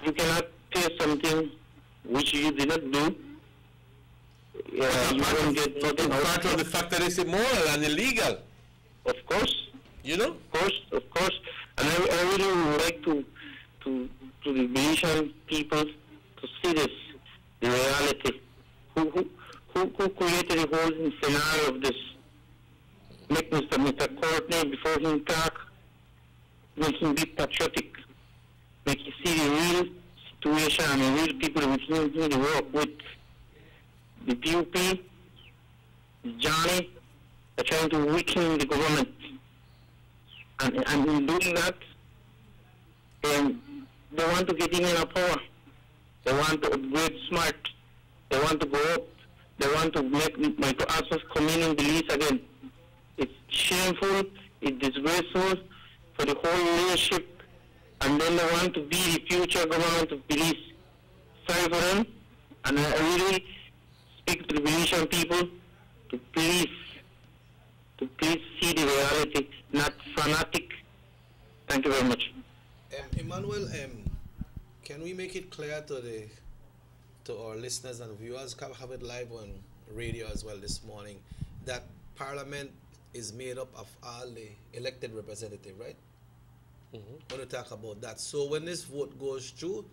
you cannot pay something which you did not do. You don't get nothing out. Part of the fact that it's immoral and illegal. Of course. You know? Of course. And I really would like to the Belizean people to see this, the reality. Who created the whole scenario of this? Make Mr. Courtney, before him talk, make him be patriotic, make him see the real situation and the real people with him to work with. The PUP, Johnny, are trying to weaken the government. And in doing that, they want to get him in power. They want to upgrade smart. They want to go up. They want to make microassets come in Belize again. It's shameful, it's disgraceful for the whole leadership, and then they want to be the future government of Belize. Sorry for them, and I really speak to the Belizean people to please see the reality, not fanatic. Thank you very much. Emmanuel, can we make it clear to our listeners and viewers, have it live on radio as well this morning, that Parliament is made up of all the elected representatives, right? When we talk about that. So when this vote goes through,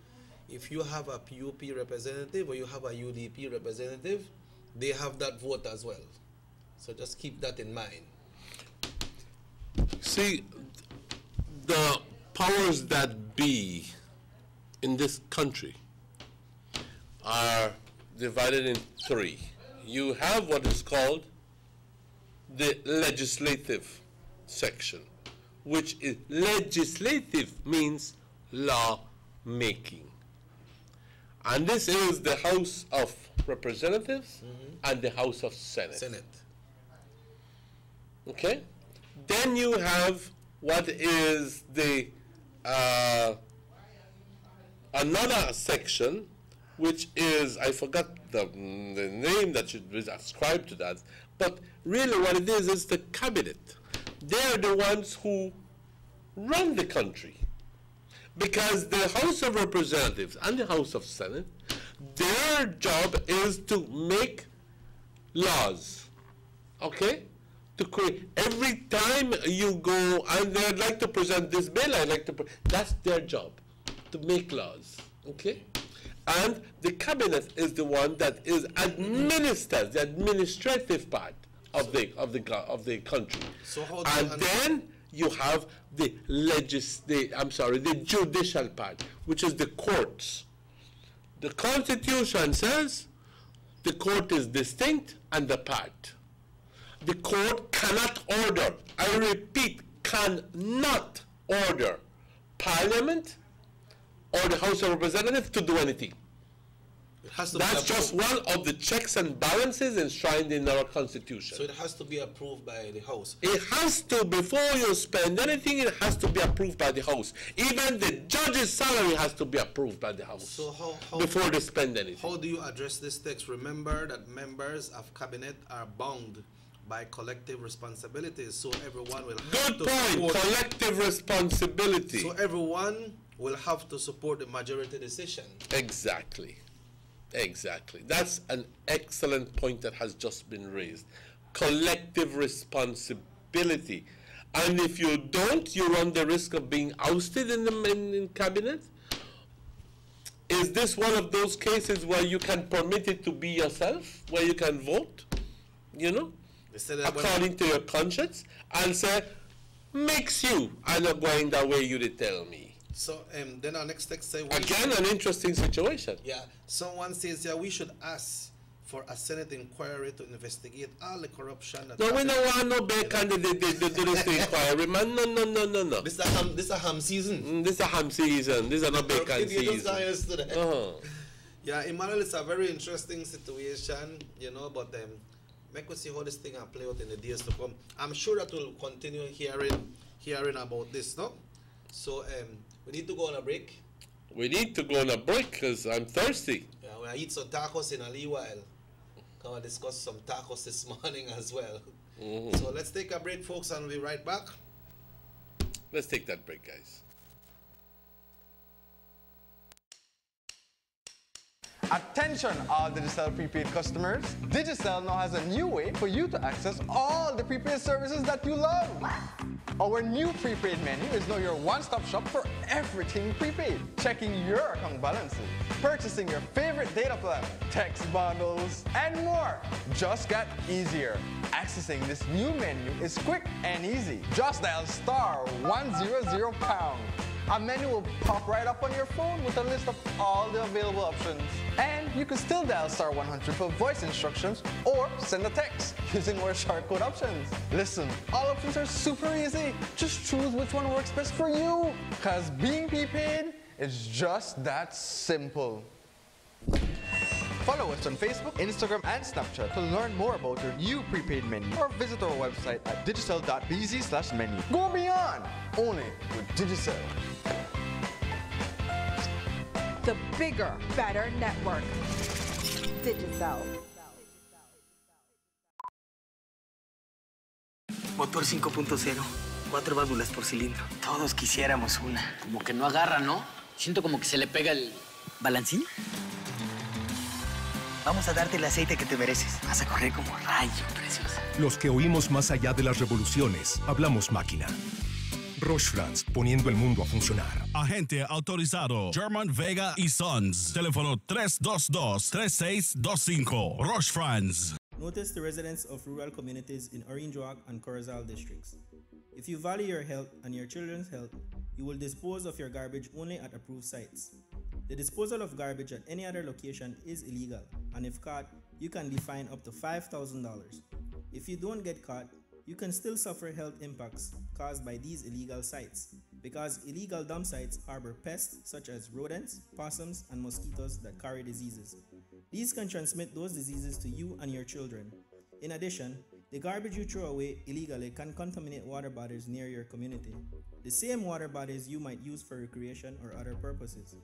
if you have a PUP representative or you have a UDP representative, they have that vote as well. So just keep that in mind. See, the powers that be in this country are divided in three. You have what is called the legislative section, which is legislative means law making. And this is the House of Representatives and the House of Senate. Okay? Then you have what is the another section, which is, I forgot the name that should be ascribed to that, but really what it is the cabinet. They're the ones who run the country. Because the House of Representatives and the House of Senate, their job is to make laws, okay? To create, every time you go, and they'd like to present this bill, I'd like to, that's their job, to make laws, okay? And the cabinet is the one that is administers the administrative part of the country. So and then you have the judicial part, which is the courts. The Constitution says the court is distinct and apart. The court cannot order, I repeat, cannot order Parliament or the House of Representatives to do anything. That's just one of the checks and balances enshrined in our Constitution. So it has to be approved by the House. It has to, before you spend anything, it has to be approved by the House. Even the judge's salary has to be approved by the House. So how before they spend anything. How do you address this text? Remember that members of cabinet are bound by collective responsibilities. So everyone will have Good point. Collective responsibility. So everyone will have to support the majority decision. Exactly. Exactly. That's an excellent point that has just been raised. Collective responsibility. And if you don't, you run the risk of being ousted in the cabinet. Is this one of those cases where you can permit it to be yourself, where you can vote, you know, according to your conscience, and say, makes you, I'm not going the way you did tell me. So then our next text says... Again, an interesting situation. Yeah. Someone says, yeah, we should ask for a Senate inquiry to investigate all the corruption. No, we don't want no bad candidate to do this inquiry, man. No. This is a ham season. This is a ham season. This is not bacon season. Yeah, Emmanuel, it's a very interesting situation, you know, but make us see how this thing will play out in the days to come. I'm sure that we'll continue hearing about this, no? So, we need to go on a break. We need to go on a break because I'm thirsty. Yeah, we're going to eat some tacos in a little while. Come and discuss some tacos this morning as well. So let's take a break, folks, and we'll be right back. Let's take that break, guys. Attention all Digicel prepaid customers. Digicel now has a new way for you to access all the prepaid services that you love. Our new prepaid menu is now your one-stop shop for everything prepaid. Checking your account balances, purchasing your favorite data plan, text bundles, and more. Just got easier. Accessing this new menu is quick and easy. Just dial *100#. A menu will pop right up on your phone with a list of all the available options. And you can still dial *100 for voice instructions or send a text using our short code options. Listen, all options are super easy. Just choose which one works best for you. Because being prepaid is just that simple. Follow us on Facebook, Instagram, and Snapchat to learn more about your new prepaid menu or visit our website at digicel.bz/menu. Go beyond, only with Digicel. The bigger, better network. Digicel. Motor 5.0, 4 válvulas por cilindro. Todos quisiéramos una. Como que no agarra, ¿no? Siento como que se le pega el balancín. Vamos a darte el aceite que te mereces. Vas a correr como rayo, preciosa. Los que oímos más allá de las revoluciones, hablamos máquina. Roche France, poniendo el mundo a funcionar. Agente autorizado German Vega y Sons. Teléfono 322-3625. Roche France. Notice the residents of rural communities in Orange Walk and Corozal districts. If you value your health and your children's health, you will dispose of your garbage only at approved sites. The disposal of garbage at any other location is illegal, and if caught, you can be fined up to $5,000. If you don't get caught, you can still suffer health impacts caused by these illegal sites, because illegal dump sites harbor pests such as rodents, possums, and mosquitoes that carry diseases. These can transmit those diseases to you and your children. In addition, the garbage you throw away illegally can contaminate water bodies near your community, the same water bodies you might use for recreation or other purposes.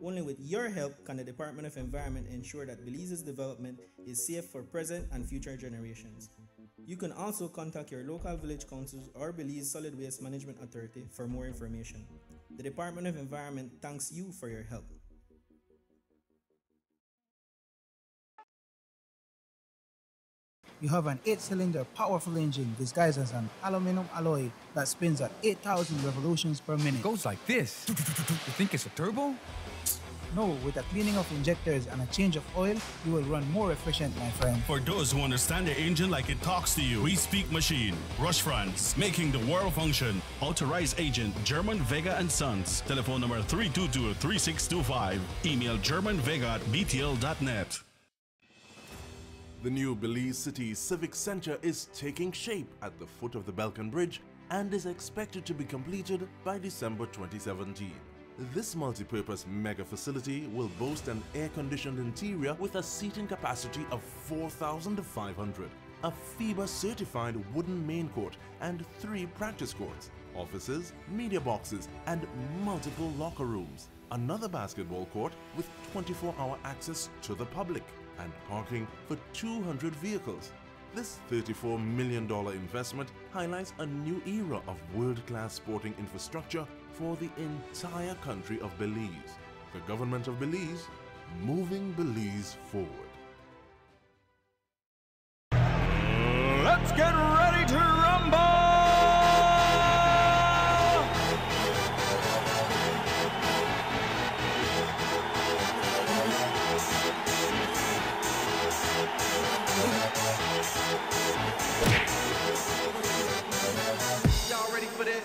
Only with your help can the Department of Environment ensure that Belize's development is safe for present and future generations. You can also contact your local village councils or Belize Solid Waste Management Authority for more information. The Department of Environment thanks you for your help. You have an 8-cylinder powerful engine disguised as an aluminum alloy that spins at 8,000 revolutions per minute. Goes like this. You think it's a turbo? No, with a cleaning of injectors and a change of oil, you will run more efficient, my friend. For those who understand the engine like it talks to you, we speak machine. Roche France, making the world function. Authorized agent German Vega and Sons. Telephone number 322-3625. Email germanvega@btl.net. The new Belize City Civic Center is taking shape at the foot of the Balkan Bridge and is expected to be completed by December 2017. This multi-purpose mega facility will boast an air-conditioned interior with a seating capacity of 4,500, a FIBA-certified wooden main court and 3 practice courts, offices, media boxes, and multiple locker rooms, another basketball court with 24-hour access to the public, and parking for 200 vehicles. This $34 million investment highlights a new era of world-class sporting infrastructure for the entire country of Belize. The government of Belize, moving Belize forward. Let's get ready to rumble! Y'all ready for this?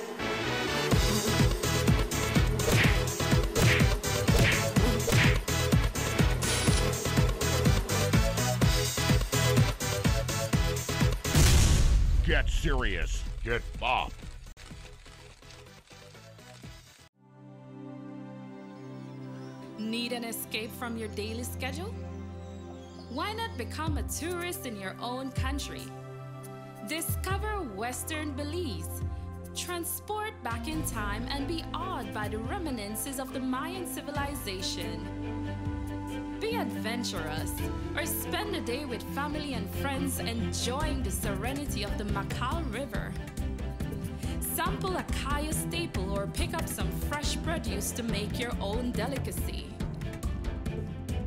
Get serious. Get bopped. Need an escape from your daily schedule? Why not become a tourist in your own country? Discover Western Belize. Transport back in time and be awed by the reminiscences of the Mayan civilization. Be adventurous or spend a day with family and friends enjoying the serenity of the Macau River. Sample a kaya staple or pick up some fresh produce to make your own delicacy.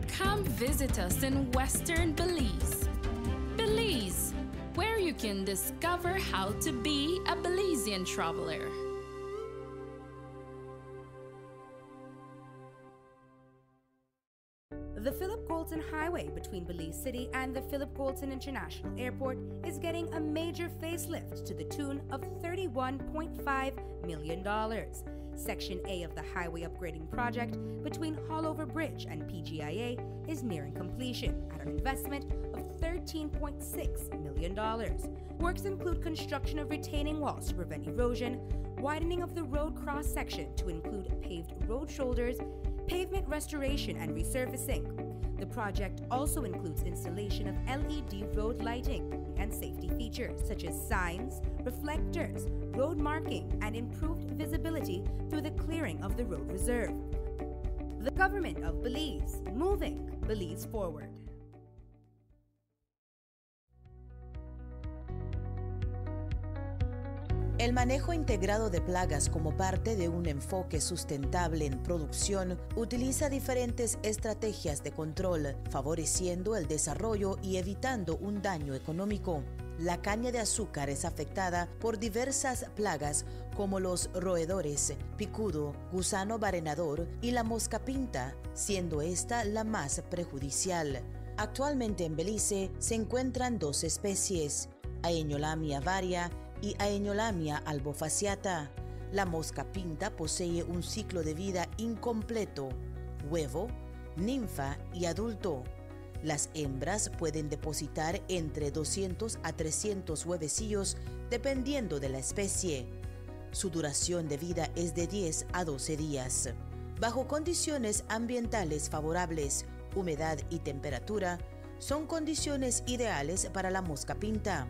Come visit us in Western Belize. Belize, where you can discover how to be a Belizean traveler. The Philip Colton Highway between Belize City and the Philip Colton International Airport is getting a major facelift to the tune of $31.5 million. Section A of the highway upgrading project between Haulover Bridge and PGIA is nearing completion at an investment of $13.6 million. Works include construction of retaining walls to prevent erosion, widening of the road cross-section to include paved road shoulders, pavement restoration and resurfacing. The project also includes installation of LED road lighting and safety features such as signs, reflectors, road marking, and improved visibility through the clearing of the road reserve. The government of Belize, moving Belize forward. El manejo integrado de plagas como parte de un enfoque sustentable en producción utiliza diferentes estrategias de control, favoreciendo el desarrollo y evitando un daño económico. La caña de azúcar es afectada por diversas plagas como los roedores, picudo, gusano barenador y la mosca pinta, siendo esta la más perjudicial. Actualmente en Belice se encuentran dos especies, Aeñolamia varia y Aeñolamia albofasciata. La mosca pinta posee un ciclo de vida incompleto: huevo, ninfa y adulto. Las hembras pueden depositar entre 200 a 300 huevecillos dependiendo de la especie. Su duración de vida es de 10 a 12 días. Bajo condiciones ambientales favorables, humedad y temperatura, son condiciones ideales para la mosca pinta.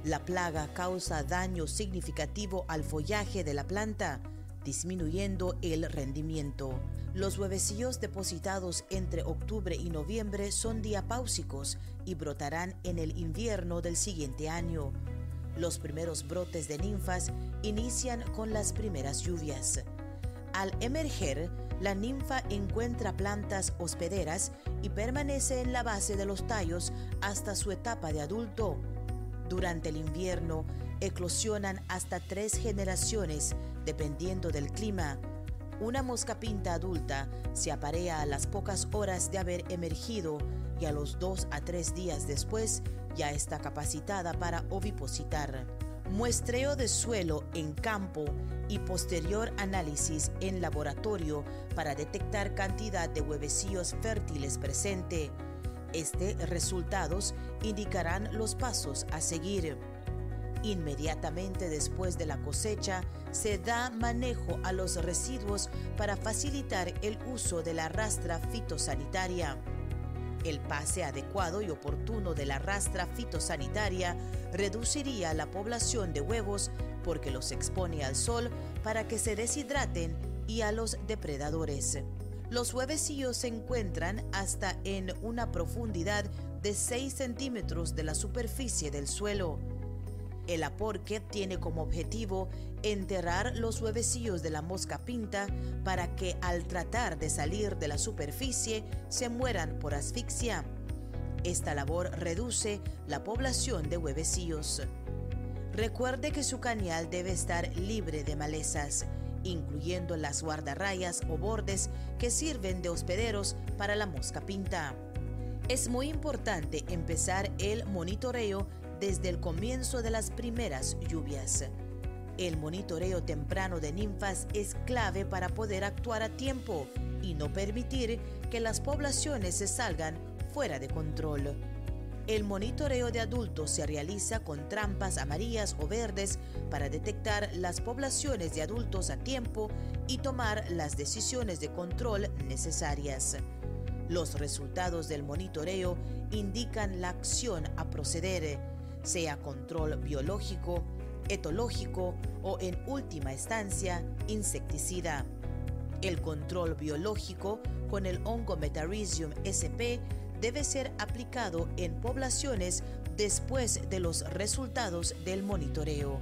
La plaga causa daño significativo al follaje de la planta, disminuyendo el rendimiento. Los huevecillos depositados entre octubre y noviembre son diapáusicos y brotarán en el invierno del siguiente año. Los primeros brotes de ninfas inician con las primeras lluvias. Al emerger, la ninfa encuentra plantas hospederas y permanece en la base de los tallos hasta su etapa de adulto. Durante el invierno, eclosionan hasta 3 generaciones, dependiendo del clima. Una mosca pinta adulta se aparea a las pocas horas de haber emergido y a los 2 a 3 días después ya está capacitada para ovipositar. Muestreo de suelo en campo y posterior análisis en laboratorio para detectar cantidad de huevecillos fértiles presente. Resultados indicarán los pasos a seguir. Inmediatamente después de la cosecha, se da manejo a los residuos para facilitar el uso de la rastra fitosanitaria. El pase adecuado y oportuno de la rastra fitosanitaria reduciría la población de huevos porque los expone al sol para que se deshidraten y a los depredadores. Los huevecillos se encuentran hasta en una profundidad de 6 centímetros de la superficie del suelo. El aporque tiene como objetivo enterrar los huevecillos de la mosca pinta para que al tratar de salir de la superficie se mueran por asfixia. Esta labor reduce la población de huevecillos. Recuerde que su cañal debe estar libre de malezas, incluyendo las guardarrayas o bordes que sirven de hospederos para la mosca pinta. Es muy importante empezar el monitoreo desde el comienzo de las primeras lluvias. El monitoreo temprano de ninfas es clave para poder actuar a tiempo y no permitir que las poblaciones se salgan fuera de control. El monitoreo de adultos se realiza con trampas amarillas o verdes para detectar las poblaciones de adultos a tiempo y tomar las decisiones de control necesarias. Los resultados del monitoreo indican la acción a proceder, sea control biológico, etológico o, en última instancia, insecticida. El control biológico con el hongo Metarhizium sp debe ser aplicado en poblaciones después de los resultados del monitoreo.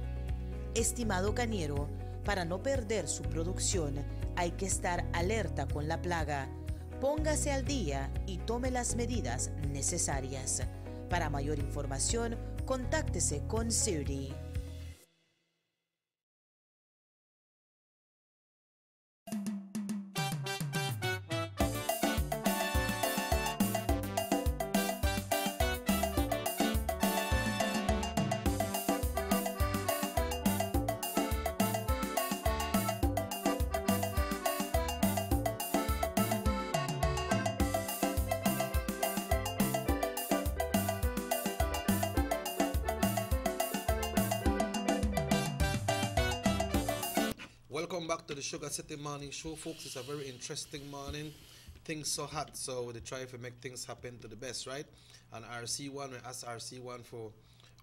Estimado cañero, para no perder su producción, hay que estar alerta con la plaga. Póngase al día y tome las medidas necesarias. Para mayor información, contáctese con CIRDI. Welcome back to the Sugar City Morning Show, folks. It's a very interesting morning. Things so hot, so they try to make things happen to the best, right? And RC1, we asked RC1 for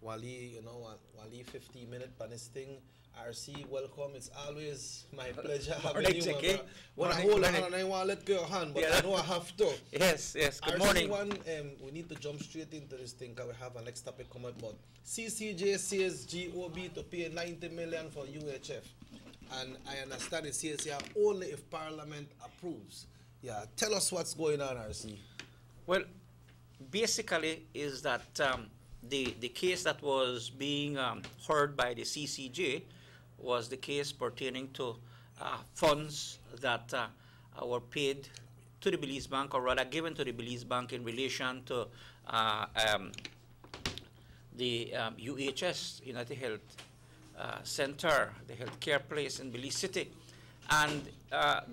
Wally, Wally 50-minute on this thing. RC, welcome. It's always my pleasure having you. Okay. When I hold a hand and I want to let go of your hand, but I know I have to. Yes. Good morning. RC1, we need to jump straight into this thing because we have a next topic coming up. CCJ says GOB to pay 90 million for UHF. And I understand it says here only if Parliament approves. Yeah, tell us what's going on, RC. Well, basically is that the case that was being heard by the CCJ was the case pertaining to funds that were paid to the Belize Bank, or rather given to the Belize Bank in relation to the UHS, United Health Center, the healthcare place in Belize City. And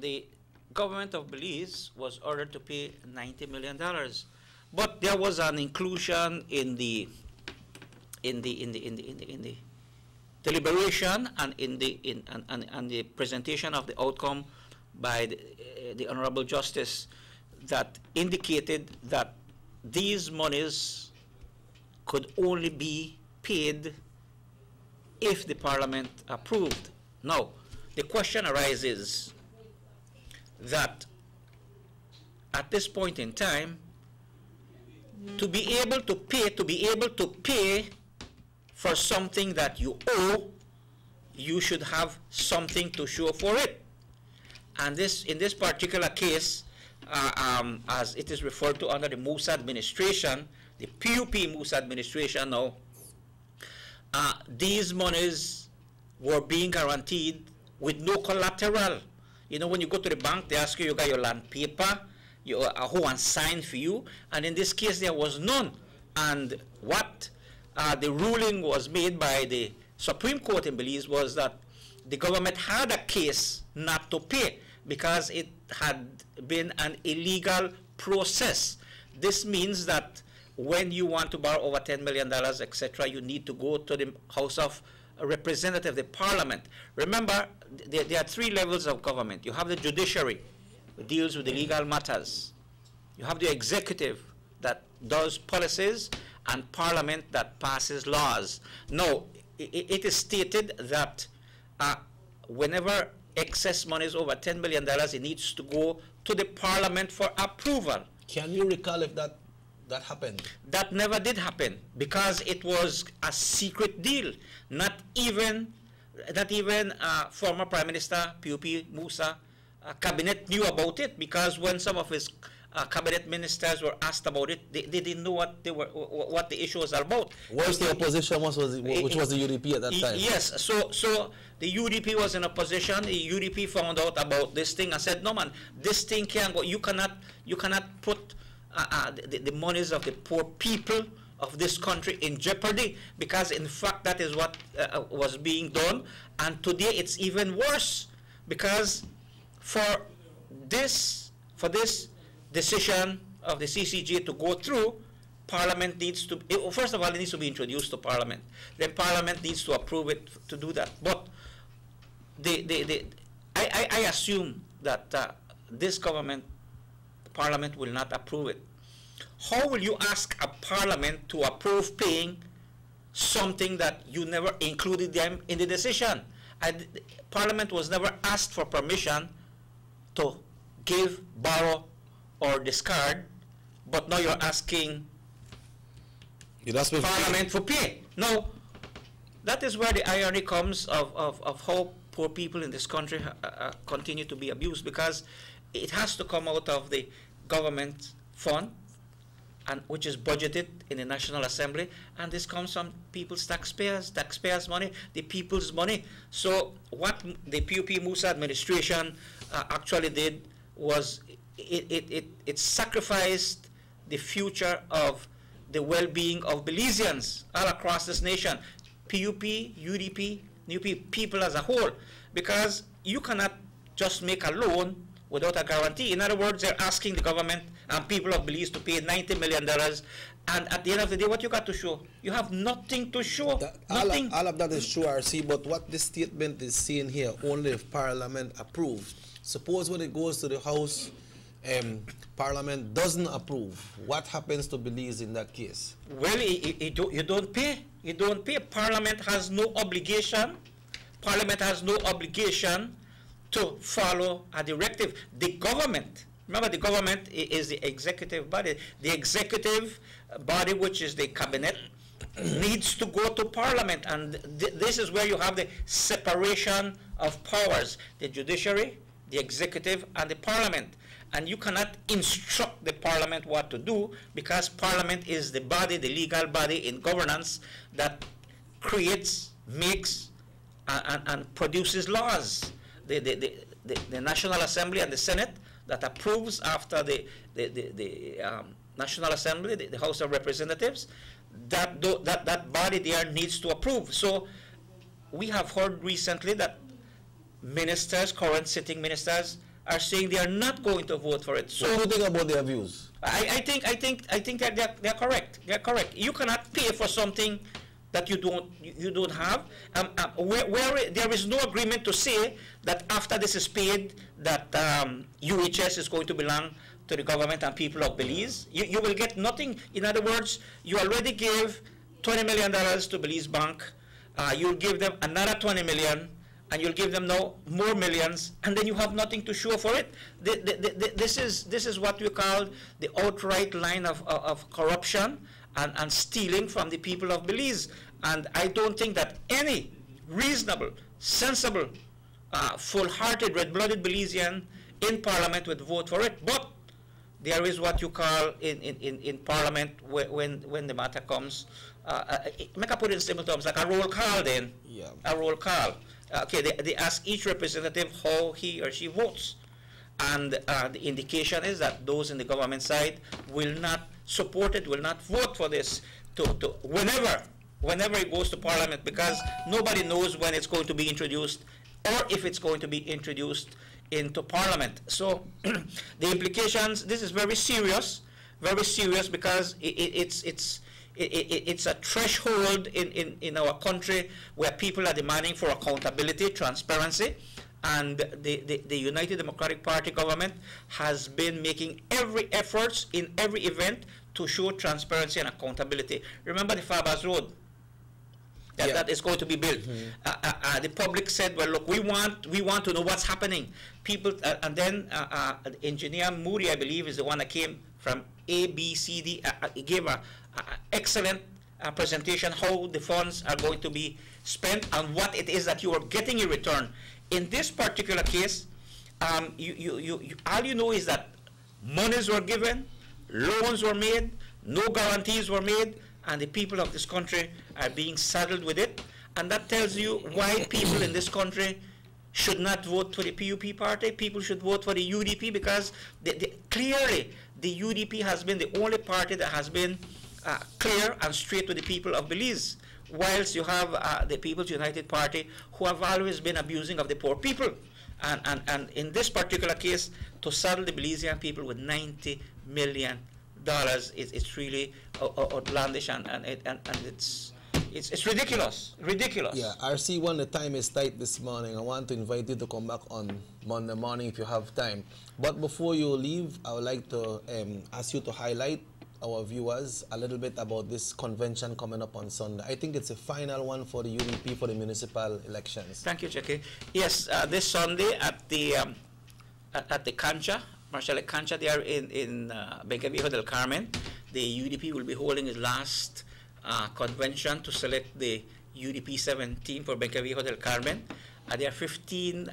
the government of Belize was ordered to pay $90 million. But there was an inclusion in the deliberation and in the presentation of the outcome by the Honorable Justice that indicated that these monies could only be paid if the Parliament approved. Now, the question arises that at this point in time, to be able to pay for something that you owe, you should have something to show for it. And in this particular case, as it is referred to under the Musa administration, the PUP Musa administration now, these monies were being guaranteed with no collateral. You know, when you go to the bank, they ask you, you got your land paper, who wants sign for you, and in this case there was none. And what the ruling was made by the Supreme Court in Belize was that the government had a case not to pay because it had been an illegal process. This means that when you want to borrow over $10 million, etc., you need to go to the House of Representatives, the Parliament. Remember, there are three levels of government. You have the judiciary, which deals with the legal matters. You have the executive that does policies, and Parliament that passes laws. Now, it is stated that whenever excess money is over $10 million, it needs to go to the Parliament for approval. Can you recall if that happened? That never did happen because it was a secret deal. Not even former Prime Minister PUP Musa cabinet knew about it, because when some of his cabinet ministers were asked about it, they didn't know what the issue was about. Where's the opposition? Which was the UDP at that time? Yes, so the UDP was in opposition. The UDP found out about this thing and said, no man, this thing can't go. You cannot put the monies of the poor people of this country in jeopardy, because in fact that is what was being done. And today it's even worse, because for this decision of the CCJ to go through, Parliament needs to, first of all, it needs to be introduced to Parliament. Then Parliament needs to approve it to do that. But I assume that this government, Parliament will not approve it. How will you ask a Parliament to approve paying something that you never included them in the decision? Parliament was never asked for permission to give, borrow, or discard, but now you're asking Parliament for pay. Now, that is where the irony comes of how poor people in this country continue to be abused, because it has to come out of the government fund, and which is budgeted in the National Assembly, and this comes from people's taxpayers' money, the people's money. So what the PUP Musa administration actually did was it sacrificed the future of the well-being of Belizeans all across this nation, PUP, UDP, NUP, people as a whole, because you cannot just make a loan without a guarantee. In other words, they're asking the government and people of Belize to pay $90 million, and at the end of the day, what you got to show? You have nothing to show. Nothing. All of that is true, RC, but what this statement is saying here, only if Parliament approves. Suppose when it goes to the House, Parliament doesn't approve. What happens to Belize in that case? Well, you don't pay. You don't pay. Parliament has no obligation. Parliament has no obligation to follow a directive. The government, remember, the government is the executive body. The executive body, which is the cabinet, needs to go to Parliament, and this is where you have the separation of powers: the judiciary, the executive, and the Parliament. And you cannot instruct the Parliament what to do, because Parliament is the body, the legal body in governance that creates, makes, and produces laws. The National Assembly and the Senate that approves after the National Assembly, the House of Representatives, that body there needs to approve. So we have heard recently that ministers, current sitting ministers, are saying they are not going to vote for it. So what do you think about their views? I think that they're correct. They're correct. You cannot pay for something that you don't have. Where there is no agreement to say that after this is paid, that UHS is going to belong to the government and people of Belize. You will get nothing. In other words, you already gave $20 million to Belize Bank. You'll give them another 20 million, and you'll give them now more millions, and then you have nothing to show for it. This is what we call the outright line of corruption and stealing from the people of Belize. And I don't think that any reasonable, sensible, full-hearted, red-blooded Belizean in Parliament would vote for it. But there is what you call in Parliament when the matter comes, make I put it in simple terms, like a roll call then. Yeah. A roll call. Okay, they ask each representative how he or she votes. And the indication is that those in the government side will not support it, will not vote for this whenever it goes to Parliament, because nobody knows when it's going to be introduced or if it's going to be introduced into Parliament. So the implications, this is very serious because it's a threshold in our country where people are demanding for accountability, transparency, and the United Democratic Party government has been making every effort in every event to show transparency and accountability. Remember the Farbas Road that is going to be built. The public said, well, look, we want to know what's happening. People, and then Engineer Moody, I believe, is the one that came from ABCD. He gave an excellent presentation how the funds are going to be spent and what it is that you are getting in return. In this particular case, all you know is that monies were given, loans were made, no guarantees were made, and the people of this country are being saddled with it. And that tells you why people in this country should not vote for the PUP party. People should vote for the UDP, because clearly the UDP has been the only party that has been clear and straight with the people of Belize, whilst you have the People's United Party, who have always been abusing of the poor people. And in this particular case, to saddle the Belizean people with $90 million, it's really outlandish, and it's ridiculous. Yeah, RC1, the time is tight this morning. I want to invite you to come back on Monday morning if you have time. But before you leave, I would like to ask you to highlight our viewers a little bit about this convention coming up on Sunday. I think it's a final one for the UDP for the municipal elections. Thank you, Jackie. Yes, this Sunday at the Cancha, Marshall Cancha there in Bencavijo del Carmen, the UDP will be holding its last convention to select the UDP 17 for Bencavijo del Carmen. There are 15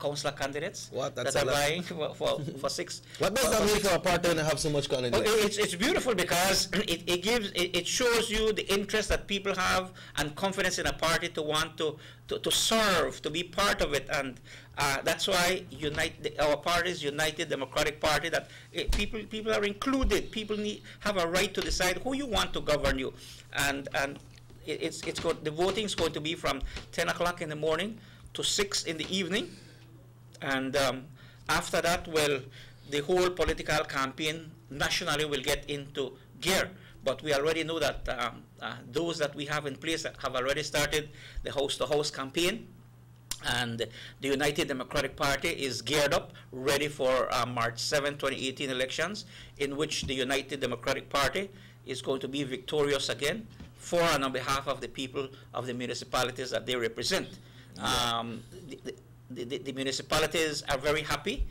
councillor candidates that are vying for 6. What does that mean for a party when they have so much candidates? It's beautiful because it shows you the interest that people have and confidence in a party to want to serve, to be part of it, and that's why our party is United Democratic Party, that people are included. People have a right to decide who you want to govern you, and the voting is going to be from 10 o'clock in the morning to 6 in the evening, and after that, well, the whole political campaign nationally will get into gear. But we already know that those that we have in place have already started the house-to-house campaign, and the United Democratic Party is geared up, ready for March 7, 2018 elections, in which the United Democratic Party is going to be victorious again for and on behalf of the people of the municipalities that they represent. The municipalities are very happy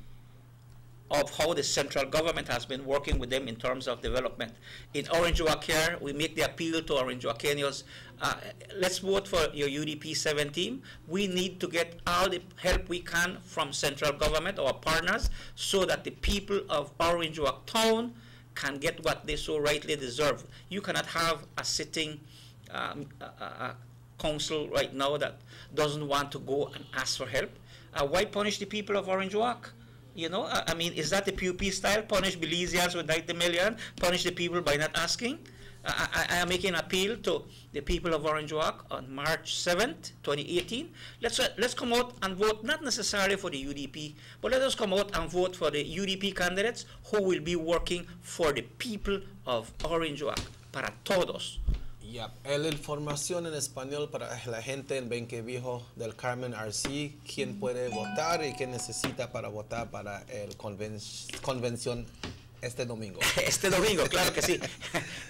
of how the central government has been working with them in terms of development. In Orange Walk here, we make the appeal to Orange Walkenians, let's vote for your UDP 17. We need to get all the help we can from central government, our partners, so that the people of Orange Walk Town can get what they so rightly deserve. You cannot have a sitting council right now that doesn't want to go and ask for help. Why punish the people of Orange Walk? You know, I mean, is that the PUP style? Punish Belizeans with 90 million? Punish the people by not asking? I am making an appeal to the people of Orange Walk on March 7th, 2018. Let's come out and vote, not necessarily for the UDP, but let us come out and vote for the UDP candidates who will be working for the people of Orange Walk, para todos. Yeah, la información en español para la gente en Benqueviejo del Carmen RC, quién puede votar y quién necesita para votar para el convención este domingo. Este domingo, claro que sí.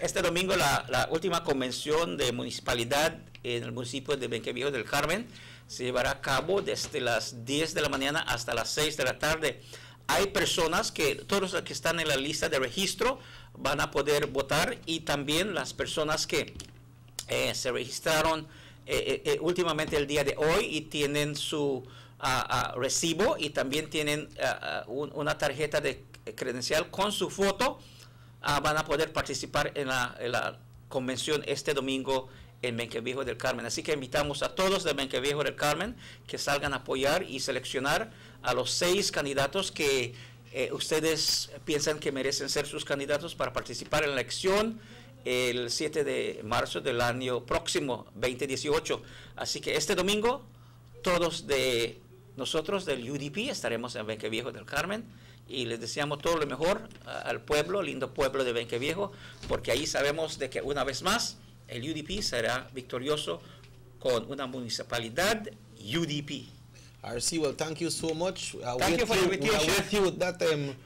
Este domingo la última convención de municipalidad en el municipio de Benqueviejo del Carmen se llevará a cabo desde las 10 de la mañana hasta las 6 de la tarde. Hay personas todos los que están en la lista de registro van a poder votar, y también las personas que se registraron últimamente el día de hoy y tienen su recibo y también tienen una tarjeta de credencial con su foto, van a poder participar en la convención este domingo en Benqueviejo del Carmen. Así que invitamos a todos de Benqueviejo del Carmen que salgan a apoyar y seleccionar a los 6 candidatos que ustedes piensan que merecen ser sus candidatos para participar en la elección el 7 de marzo del año próximo, 2018. Así que este domingo todos de nosotros del UDP estaremos en Benqueviejo del Carmen, y les deseamos todo lo mejor al pueblo, lindo pueblo de Benqueviejo, porque ahí sabemos de que una vez más el UDP será victorioso con una municipalidad UDP. RC, well, thank you so much. Thank you for the invitation. We are with you with that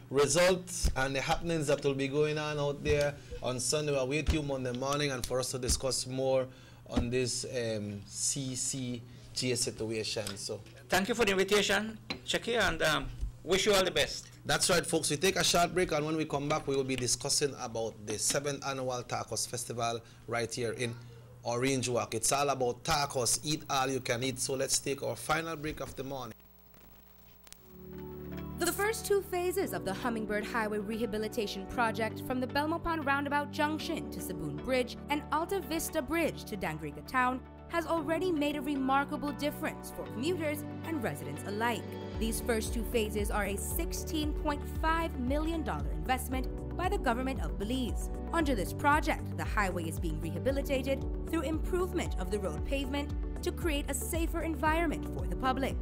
results and the happenings that will be going on out there on Sunday. We'll wait you Monday morning and for us to discuss more on this CCGA situation. So, thank you for the invitation, Chucky, and wish you all the best. That's right, folks. We take a short break, and when we come back, we will be discussing about the 7th annual Tacos Festival right here in Orange Walk. It's all about tacos, eat all you can eat. So let's take our final break of the morning. The first 2 phases of the Hummingbird Highway Rehabilitation Project from the Belmopan Roundabout Junction to Saboon Bridge and Alta Vista Bridge to Dangriga Town has already made a remarkable difference for commuters and residents alike. These first 2 phases are a $16.5 million investment by the government of Belize. Under this project, the highway is being rehabilitated through improvement of the road pavement to create a safer environment for the public.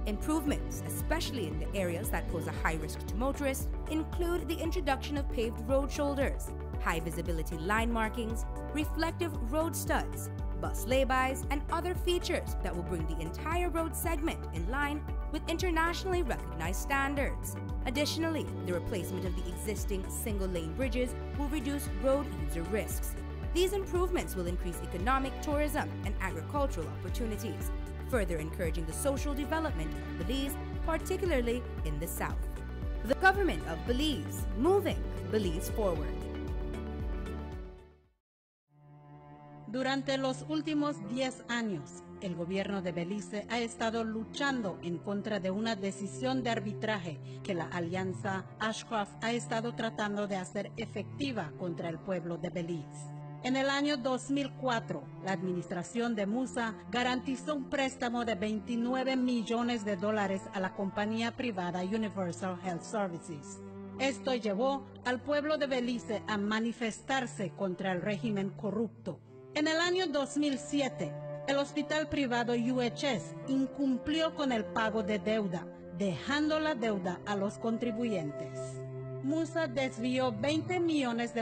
Improvements, especially in the areas that pose a high risk to motorists, include the introduction of paved road shoulders, high visibility line markings, reflective road studs, bus laybys, and other features that will bring the entire road segment in line with internationally recognized standards. Additionally, the replacement of the existing single-lane bridges will reduce road user risks. These improvements will increase economic, tourism, and agricultural opportunities, further encouraging the social development of Belize, particularly in the south. The government of Belize, moving Belize forward. Durante los últimos 10 años, el gobierno de Belice ha estado luchando en contra de una decisión de arbitraje que la alianza Ashcroft ha estado tratando de hacer efectiva contra el pueblo de Belice. En el año 2004, la administración de Musa garantizó un préstamo de $29 millones a la compañía privada Universal Health Services. Esto llevó al pueblo de Belice a manifestarse contra el régimen corrupto. En el año 2007, el hospital privado UHS incumplió con el pago de deuda, dejando la deuda a los contribuyentes. Musa desvió $20 millones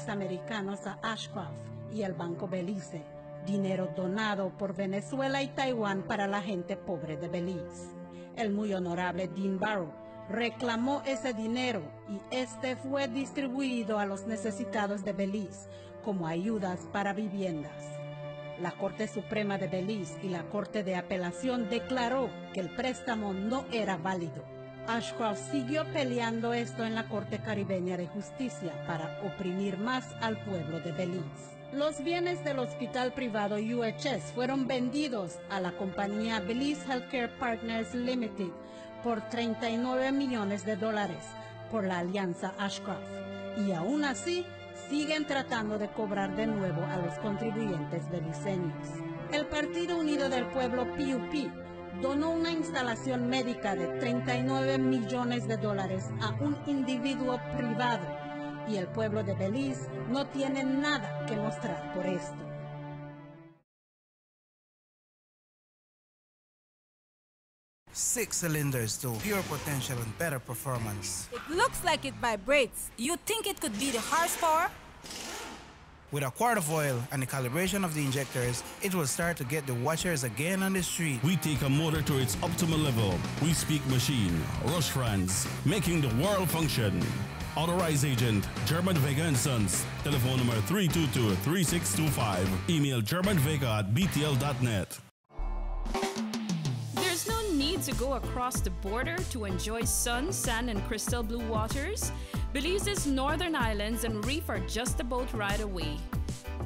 americanos a Ashcroft y el Banco Belice, dinero donado por Venezuela y Taiwán para la gente pobre de Belice. El muy honorable Dean Barrow reclamó ese dinero y este fue distribuido a los necesitados de Belice como ayudas para viviendas. La Corte Suprema de Belice y la Corte de Apelación declaró que el préstamo no era válido. Ashcroft siguió peleando esto en la Corte Caribeña de Justicia para oprimir más al pueblo de Belice. Los bienes del hospital privado UHS fueron vendidos a la compañía Belize Healthcare Partners Limited por $39 millones por la alianza Ashcroft, y aún así siguen tratando de cobrar de nuevo a los contribuyentes beliceños. El Partido Unido del Pueblo PUP donó una instalación médica de 39 millones de dólares a un individuo privado y el pueblo de Belize no tiene nada que mostrar por esto. Six cylinders to pure potential and better performance. It looks like it vibrates. You think it could be the horsepower? With a quart of oil and the calibration of the injectors, it will start to get the watchers again on the street. We take a motor to its optimal level. We speak machine. Rush France, making the world function. Authorized agent, German Vega & Sons. Telephone number 322-3625. Email germanvega@btl.net. There's no need to go across the border to enjoy sun, sand, and crystal blue waters. Belize's northern islands and reef are just a boat ride away.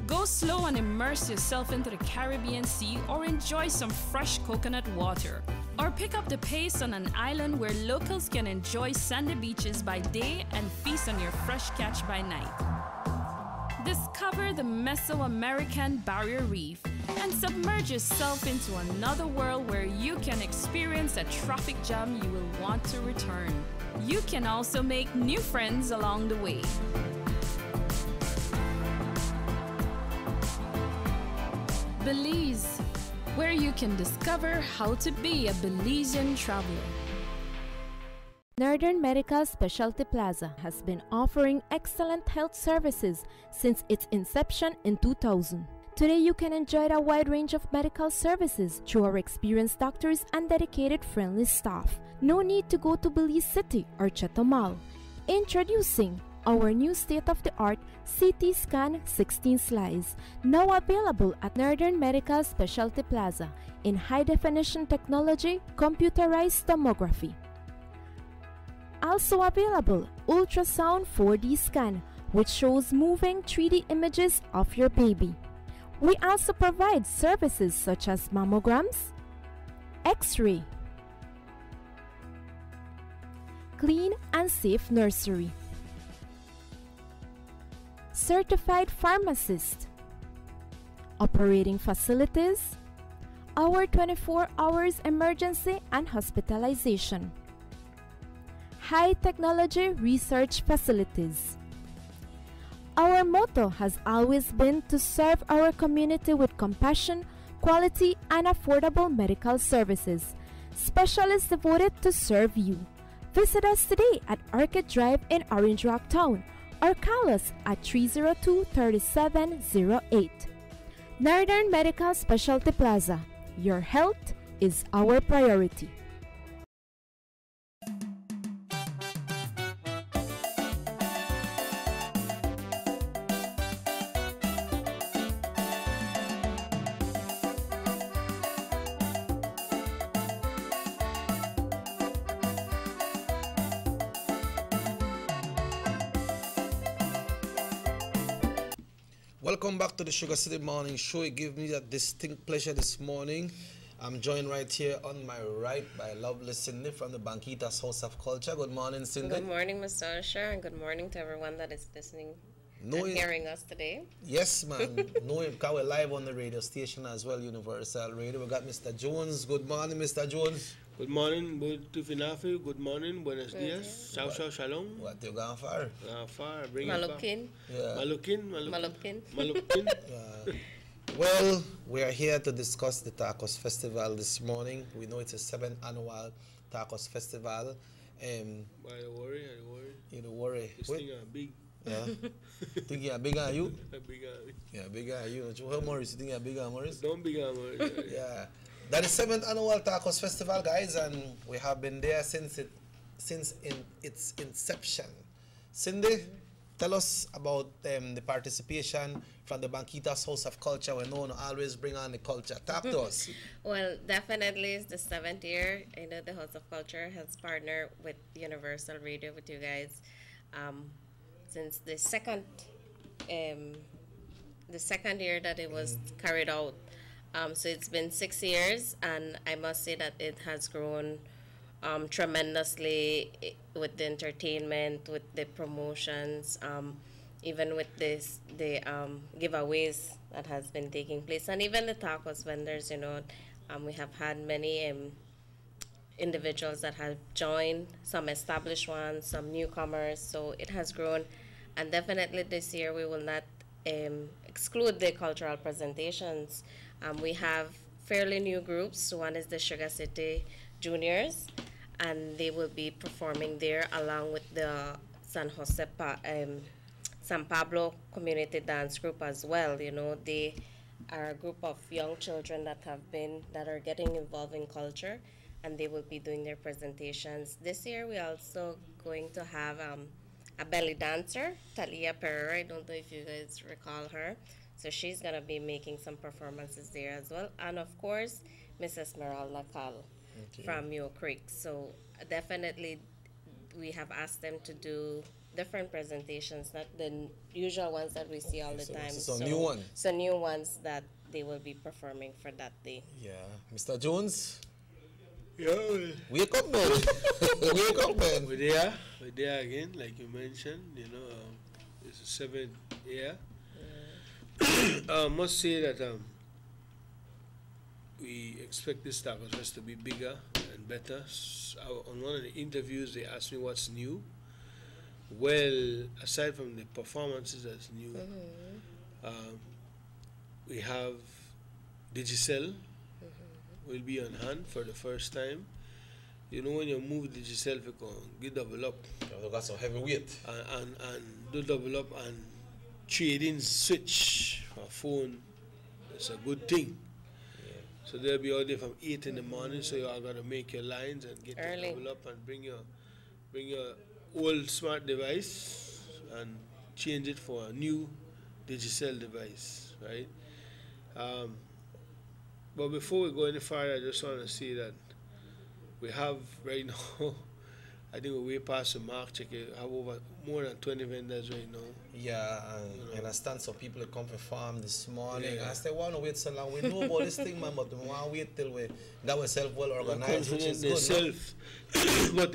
Go slow and immerse yourself into the Caribbean Sea or enjoy some fresh coconut water. Or pick up the pace on an island where locals can enjoy sandy beaches by day and feast on your fresh catch by night. Discover the Mesoamerican Barrier Reef and submerge yourself into another world where you can experience a traffic jam you will want to return. You can also make new friends along the way. Belize, where you can discover how to be a Belizean traveler. Northern Medical Specialty Plaza has been offering excellent health services since its inception in 2000. Today you can enjoy a wide range of medical services through our experienced doctors and dedicated friendly staff. No need to go to Belize City or Chetumal. Introducing our new state-of-the-art CT scan 16 slice, now available at Northern Medical Specialty Plaza in high-definition technology, computerized tomography. Also available, ultrasound 4D scan, which shows moving 3D images of your baby. We also provide services such as mammograms, X-ray, clean and safe nursery, certified pharmacist, operating facilities, our 24 hours emergency and hospitalization, high technology research facilities. Our motto has always been to serve our community with compassion, quality, and affordable medical services. Specialists devoted to serve you. Visit us today at Orchid Drive in Orange Rock Town or call us at 302-3708. Northern Medical Specialty Plaza. Your health is our priority. Welcome back to the Sugar City Morning Show. It gives me a distinct pleasure this morning. I'm joined right here on my right by lovely Cindy from the Banquitas House of Culture. Good morning, Cindy. Good morning, Mr. Usher, and good morning to everyone that is listening and hearing us today. Yes, man. Because we're live on the radio station as well, Universal Radio. We got Mr. Jones. Good morning, Mr. Jones. Good morning, Finafi. Good morning, buenos dias. Ciao, ciao, shalom. What you going for? Far, bring Malukin. Yeah. Malukin. Well, we are here to discuss the Tacos Festival this morning. We know it's a 7th annual Tacos Festival. I worry. You don't worry. This thing are big. Yeah. Think you're bigger than you? Bigger. Yeah, bigger than you. How Morris? You think you're bigger than Morris? Don't bigger Morris. Yeah. That is 7th annual Tacos Festival, guys, and we have been there since its inception. Cindy, tell us about the participation from the Banquitas House of Culture. We know always bring on the culture. Talk to us. Well, definitely it's the 7th year. I know the House of Culture has partnered with Universal Radio with you guys since the second year that it was carried out. So it's been 6 years, and I must say that it has grown tremendously with the entertainment, with the promotions. even with the giveaways that has been taking place, and even the tacos vendors, we have had many individuals that have joined, some established ones, some newcomers, so it has grown. And definitely this year we will not exclude the cultural presentations. We have fairly new groups. One is the Sugar City Juniors, and they will be performing there along with the San Pablo Community Dance Group as well. They are a group of young children that are getting involved in culture, and they will be doing their presentations. This year we're also going to have a belly dancer, Talia Pereira. I don't know if you guys recall her. So she's gonna be making some performances there as well. And of course, Mrs. Esmeralda Cal from Mule Creek. So definitely we have asked them to do different presentations, not the usual ones that we see all the time. So new one. So new ones that they will be performing for that day. Yeah. Mr. Jones? Yeah. Wake up, man. Wake up, man. We're there again, like you mentioned, it's the 7th year. I must say that we expect this Taco Fest to be bigger and better. On one of the interviews, they asked me what's new. Well, aside from the performances that's new, we have Digicel will be on hand for the first time. When you move Digicel, you can double up. You got some heavy weight. And do double up and trading switch for phone. It's a good thing. Yeah. So they'll be all there from 8 in the morning, so you all got to make your lines and get early. To double up and bring your old smart device and change it for a new Digicel device, right? But before we go any further, I just want to say that we have right now, I think we're way past the mark. Check it, have over more than 20 vendors right now. Yeah, and I understand some people come from farm this morning. Yeah. I say, why not wait so long? We know about this thing, man, but we want to wait till we got ourselves well organized, which is good. But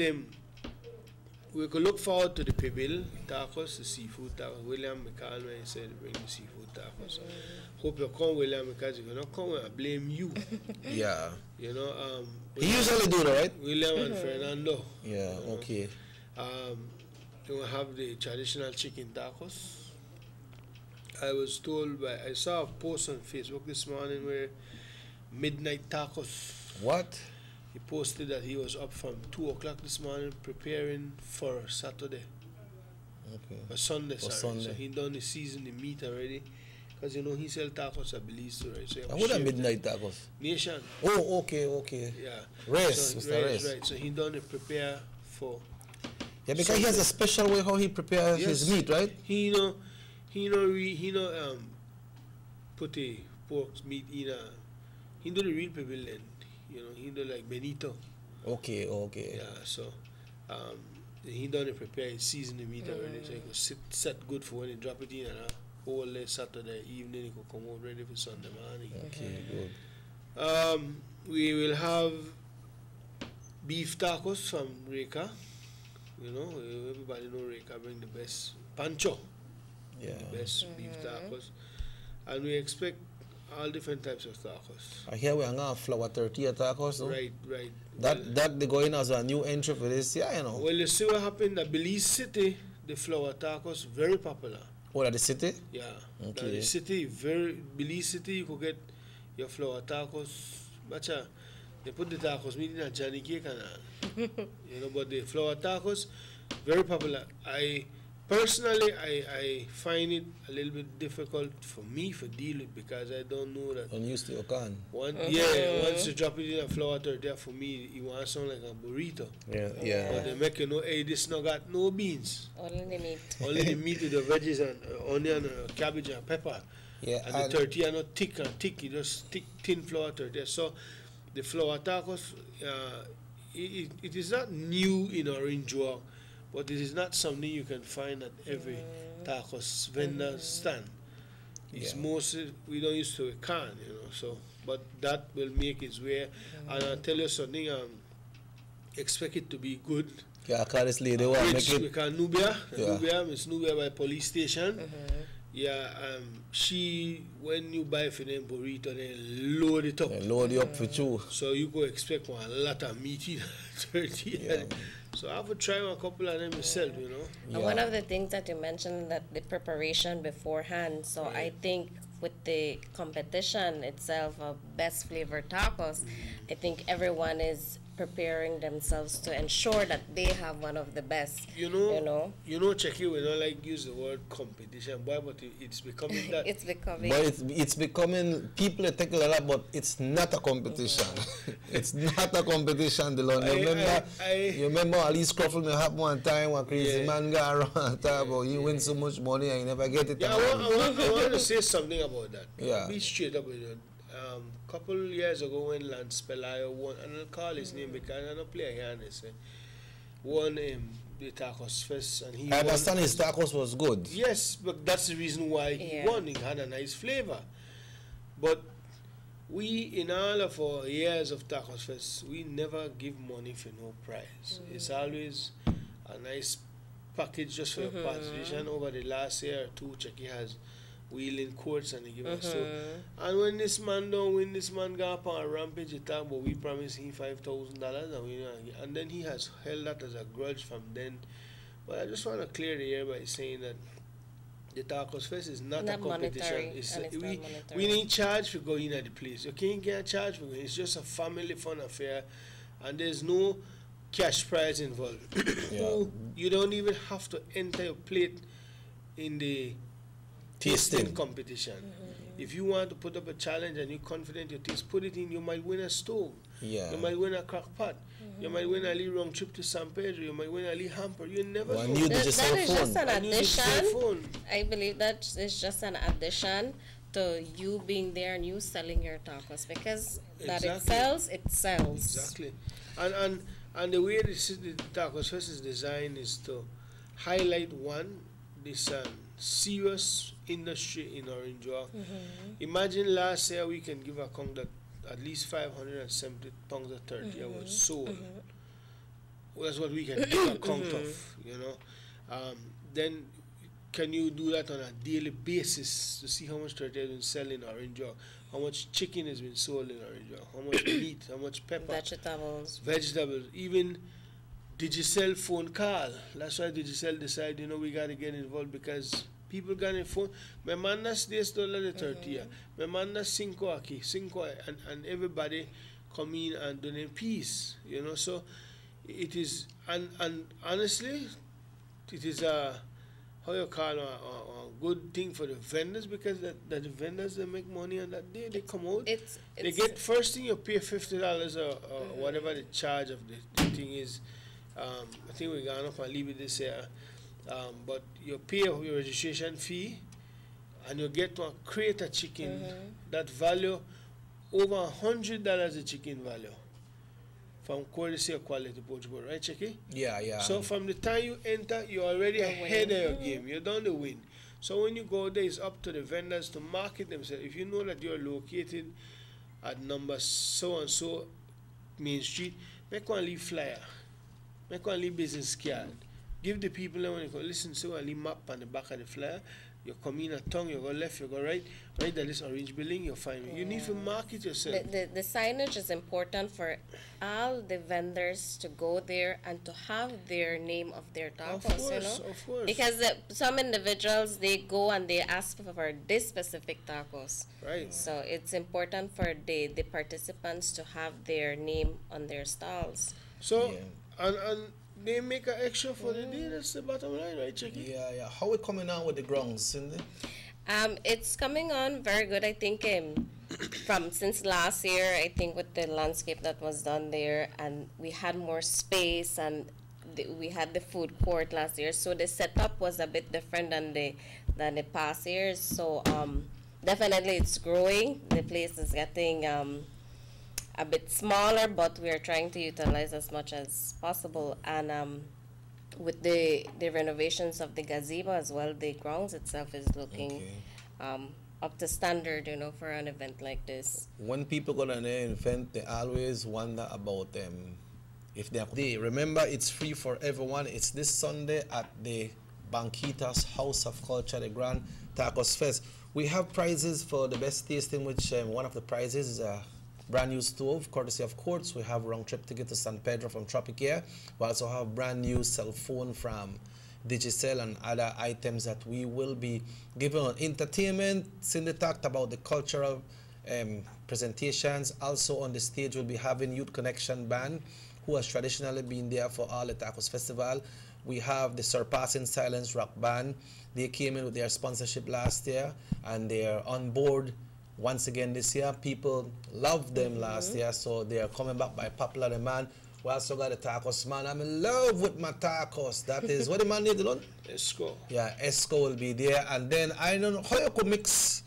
we could look forward to the Pibil tacos, the seafood tacos. William McCall, when he said bring the seafood tacos. Hope you come, William, because if you don't come, I blame you. Yeah. He usually do that, right? William and Fernando. Yeah, okay. We have the traditional chicken tacos. I was told I saw a post on Facebook this morning where midnight tacos. What? He posted that he was up from 2 o'clock this morning preparing for Saturday. Okay. Or Sunday, For sorry. Sunday. So he done the season, the meat already. Because he sell tacos at Belize too, right? So what are midnight tacos? Nation. Oh, okay. Yeah. Rest, so, Mr. Rest. Right. So he done it prepare for. Yeah, because he has a special way how he prepares his meat, right? He put the pork meat in a. He do the real pavilion. He do like Benito. Okay. Yeah, so he done it prepare, he season the meat already, so he could set good for when he drop it in and whole late Saturday evening he could come out ready for Sunday morning. Okay, good. We will have beef tacos from Reka. Everybody know Reka bring the best pancho. Yeah. The best beef tacos. And we expect all different types of tacos. I hear we have flour tortilla tacos. No? Right. That they go in as a new entry for this year, Well, you see what happened at Belize City, the flour tacos, very popular. Oh, at the city? Yeah. Okay. The city, Belize City, you could get your flour tacos. Bacha, they put the tacos meat in a Johnny cake and all. But the flour tacos, very popular. Personally, I find it a little bit difficult for me to deal with because I don't know that. Unused to your can. Once you drop it in a flour tortilla, for me, it want to sound like a burrito. Yeah. But they make hey, this no got no beans. Only the meat. Only the meat with the veggies and onion, cabbage and pepper. Yeah. And the tortilla not thick, you just thick, thin flour tortilla. So the flour tacos, it is not new in Orange Walk. But it is not something you can find at every tacos vendor stand. It's mostly, we don't use to a can, so, but that will make its way. And I'll tell you something, expect it to be good. Yeah, call this lady want make it. We call Nubia. Yeah. Nubia, Miss Nubia by police station. Yeah, she, when you buy for them burrito, they load it up. They load you up for you. So you go expect one lot of meat in 30. Yeah. So I have to try a couple of them myself, you know. And one of the things that you mentioned, that the preparation beforehand. So I think with the competition itself of best flavor tacos, I think everyone is preparing themselves to ensure that they have one of the best. You know, Checky, we don't like use the word competition, boy, but it's becoming that. It's becoming. But it's becoming, people are taking a lot, but it's not a competition. It's not a competition, Delon. You remember all these scuffle may happen one time, one crazy man got around and talk about you win so much money and you never get it. Yeah, I want to say something about that. Yeah. Be straight up with you. Couple years ago when Lance Pelayo won, and I'll call his name because I don't play here, and say, won the Tacos Fest, and he I understand his tacos was good. Yes, but that's the reason why he won. He had a nice flavor. But we, in all of our years of Tacos Fest, we never give money for no prize. It's always a nice package just for your participation. Over the last year or two, Checky has wheeling courts and they give us so. And when this man don't win, this man go up on a rampage, he talk about we promised him $5,000 and then he has held that as a grudge from then. But I just want to clear the air by saying that the Tacos Fest is not a competition. We need charge for going at the place. You can't get a charge for going. It's just a family fun affair and there's no cash prize involved. You don't even have to enter your plate in the tasting competition. If you want to put up a challenge and you're confident your taste, put it in, you might win a stove. You might win a crock pot. You might win a little round trip to San Pedro. You might win a little hamper. You never know. That is just an addition. I believe that is just an addition to you being there and you selling your tacos because that it sells, it sells. Exactly. And the way the Tacos Fest is designed is to highlight this serious industry in Orange Walk. Imagine last year we can give a count that at least 570 pounds of turkey was sold. That's what we can give a count of, you know. Then can you do that on a daily basis to see how much turkey has been selling in Orange Walk, how much chicken has been sold in Orange Walk, how much meat, how much pepper, vegetables, even Digicel phone call. That's why Digicel decided, you know, we got to get involved because people got a phone. Me mandas $10 de tortilla. Me mandas 5 aquí, 5, and everybody come in and donate peace, you know. So it is, and honestly, it is how you call a good thing for the vendors because the vendors, they make money on that day. They come out. They get, first thing you pay $50 or whatever the charge of the thing is. I think we're going up and leave it this year. But you pay your registration fee and you get to create a chicken that value over $100 a chicken value from courtesy of quality Portugal, right, Checky? Yeah. So from the time you enter, you're already ahead of your game. You're done the win. So when you go there, it's up to the vendors to market themselves. If you know that you're located at number so and so Main Street, make one leave flyer. Make one leave business card. Give the people that when you go listen to a map on the back of the flyer. You come in a tongue, you go left, you go right. Right, that is orange building, you'll find me. You need to market yourself. The signage is important for all the vendors to go there and to have their name of their tacos, you know? Of course. Because some individuals, they go and they ask for this specific tacos. Right. So it's important for the participants to have their name on their stalls. So, and they make an extra for the day. That's the bottom line, right, Checky? Yeah. How it coming on with the grounds, Cindy? It's coming on very good. I think from since last year, I think with the landscape that was done there, and we had more space, and we had the food court last year, so the setup was a bit different than the past years. So definitely it's growing. The place is getting a bit smaller, but we are trying to utilize as much as possible. And with the renovations of the gazebo as well, the grounds itself is looking up to standard, you know, for an event like this. When people go to an event, they always wonder about if they remember, it's free for everyone. It's this Sunday at the Banquitas House of Culture, the Grand Tacos Fest. We have prizes for the best tasting, which one of the prizes is a brand new stove, courtesy of Quartz. We have round trip ticket to San Pedro from Tropicare. We also have brand new cell phone from Digicel and other items that we will be giving on entertainment. Cindy talked about the cultural presentations. Also on the stage we'll be having Youth Connection Band, who has traditionally been there for all the Tacos Festival. We have the Surpassing Silence Rock Band. They came in with their sponsorship last year and they're on board once again this year. People loved them last year, so they are coming back by popular demand. We also got the Tacos Man. I'm in love with my tacos. That is, what the man need to learn? Esco. Yeah, Esco will be there. And then, I don't know, how you could mix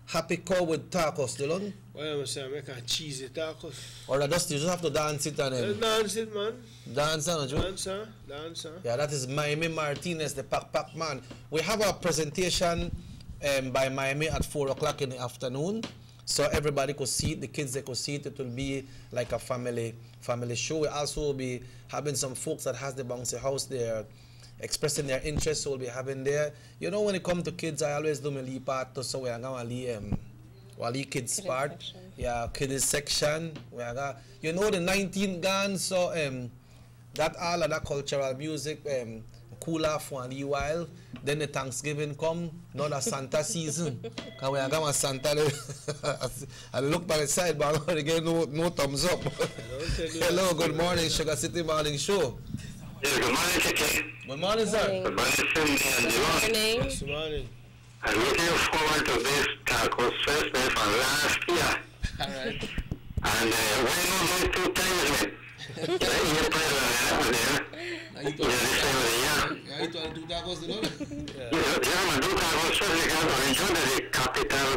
Happy Cow with tacos, Dylan? Well, I'm saying, make a cheesy tacos. Or you just have to dance it and then... Dance it, man. Dance, don't you? Dance. Yeah, that is Miami Martinez, the Pack Man. We have a presentation by Miami at 4 o'clock in the afternoon. So everybody could see it, the kids they could see it. It will be like a family show. We also will be having some folks that has the bouncy house there expressing their interest, so we'll be having there. You know, when it comes to kids, I always do my lead part, so we are going to kids part. Section. Yeah, kids section. We are gonna, you know, the 19th gun, so that all of that cultural music, cool off for a little while. Then the Thanksgiving come, now the Santa season. Because we are going to Santa, I look by the side, but I don't get no thumbs up. Hello, good morning, Sugar City Morning Show. Yes, good morning, Kiki. Good morning, sir. Good morning, Cindy and Good morning. I'm looking forward to this Tacos Fest from last year. All right. And we don't do 2 times, man. You want to do tacos, you know? Yeah, do tacos first because Orange is the capital